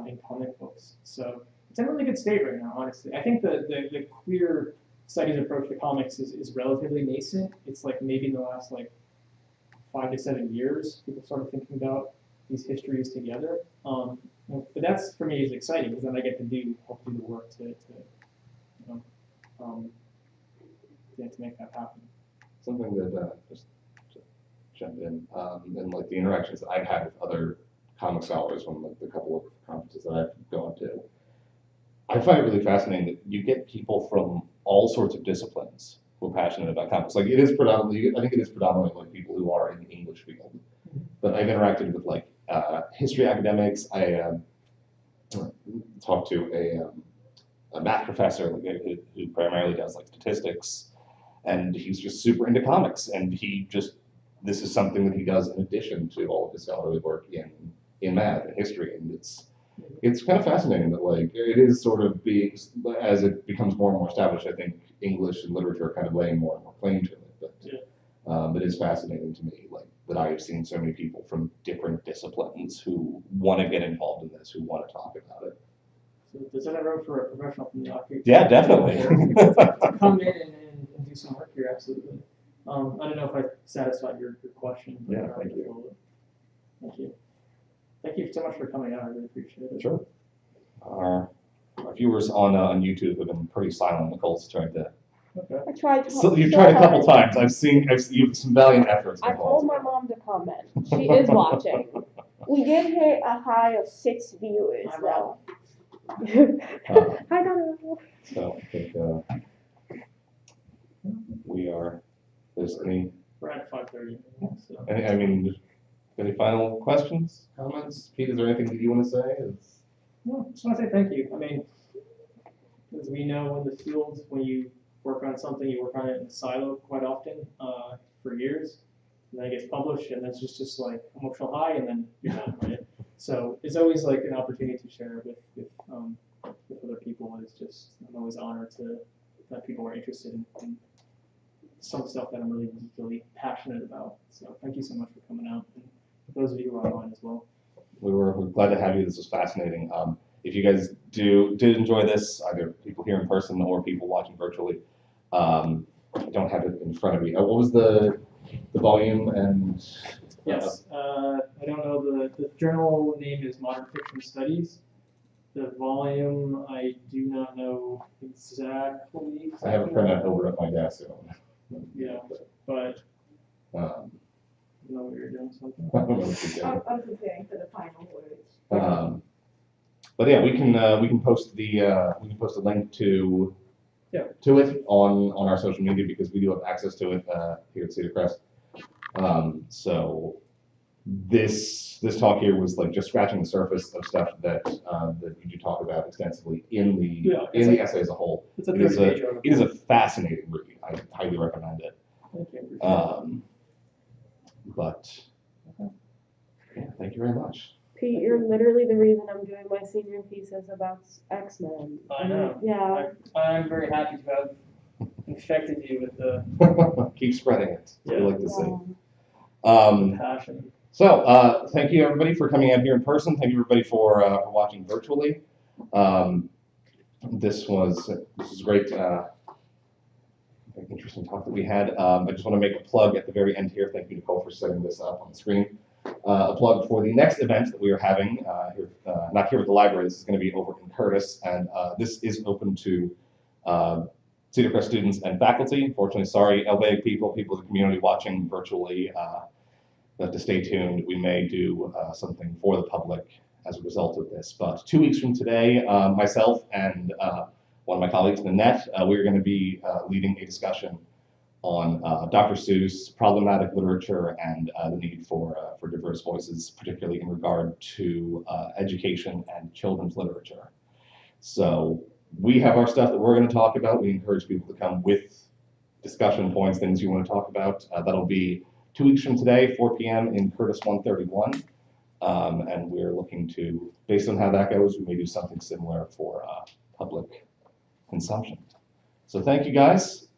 in comic books. So it's in a really good state right now, honestly. I think the queer studies approach to comics is relatively nascent. It's like maybe in the last like 5 to 7 years, people started thinking about these histories together. But that's for me is exciting because then I get to help do the work to make that happen. Something that just to jump in like the interactions that I've had with other comic scholars from like the couple of conferences that I've gone to, I find it really fascinating that you get people from all sorts of disciplines who are passionate about comics. Like I think it is predominantly like people who are in the English field. But I've interacted with like history academics. I talked to a math professor who primarily does like statistics, and he's just super into comics, and this is something that he does in addition to all of his scholarly work in math and history, and it's kind of fascinating that like it is sort of as it becomes more and more established. I think English and literature are kind of laying more and more claim to it, but it is fascinating to me like that I have seen so many people from different disciplines who want to get involved in this, who want to talk about it. So there's another room for a professional from the occupational. Yeah, definitely. To come in and do some work here, absolutely. I don't know if I satisfied your question. But yeah, thank you. Thank you. Thank you so much for coming out. I really appreciate it. Sure. Our viewers on YouTube have been pretty silent. Nicole's trying to. Okay. I tried to. So you've tried a couple times. I've seen you've some valiant efforts. I told my mom to comment. She is watching. We did hit a high of 6 viewers Hi, though. I don't know. So I think we are, there's We're at 5:30. So. I mean, any final questions, comments? Pete, is there anything that you want to say? No, just want to say thank you. I mean, as we know in the field, when you work on something, you work on it in a silo quite often for years. And then it gets published, and that's just like emotional high, and then you're done, right? So it's always like an opportunity to share with other people. It's just, I'm always honored that people are interested in some stuff that I'm really passionate about. So thank you so much for coming out, and for those of you who are online as well. We're glad to have you. This was fascinating. If you guys did enjoy this, either people here in person or people watching virtually, I don't have it in front of me. What was the volume and? Yes, I don't know, the journal name is Modern Fiction Studies. The volume, I do not know exactly. I have a printout over at my desk. So. Yeah, but I Um, don't know what you're doing something. I don't know what you're doing. I'm preparing for the final words. But yeah, we can post a link to it on our social media because we do have access to it here at Cedar Crest. So this talk here was like just scratching the surface of stuff that you do talk about extensively in the essay as a whole. It's a It is 30-page article. it is a fascinating read. I highly recommend it. Thank you. But yeah, thank you very much. Pete, you're literally the reason I'm doing my senior thesis about X-Men. I know. Yeah. I'm very happy to have infected you with the Keep spreading it. Yeah. We like to see. passion. So, thank you everybody for coming out here in person. Thank you everybody for watching virtually. This was great. Very interesting talk that we had. I just want to make a plug at the very end here. Thank you, Nicole, for setting this up on the screen. A plug for the next event that we are having here, not here at the library. This is going to be over in Curtis, and this is open to Cedar Crest students and faculty. Unfortunately, sorry, LBA people in the community watching virtually. You have to stay tuned. We may do something for the public as a result of this. But 2 weeks from today, myself and one of my colleagues, Nanette, we're going to be leading a discussion on Dr. Seuss, problematic literature, and the need for diverse voices, particularly in regard to education and children's literature. So we have our stuff that we're going to talk about. We encourage people to come with discussion points, things you want to talk about. That'll be 2 weeks from today, 4 p.m. in Curtis 131. And we're looking to, based on how that goes, we may do something similar for public consumption. So thank you guys.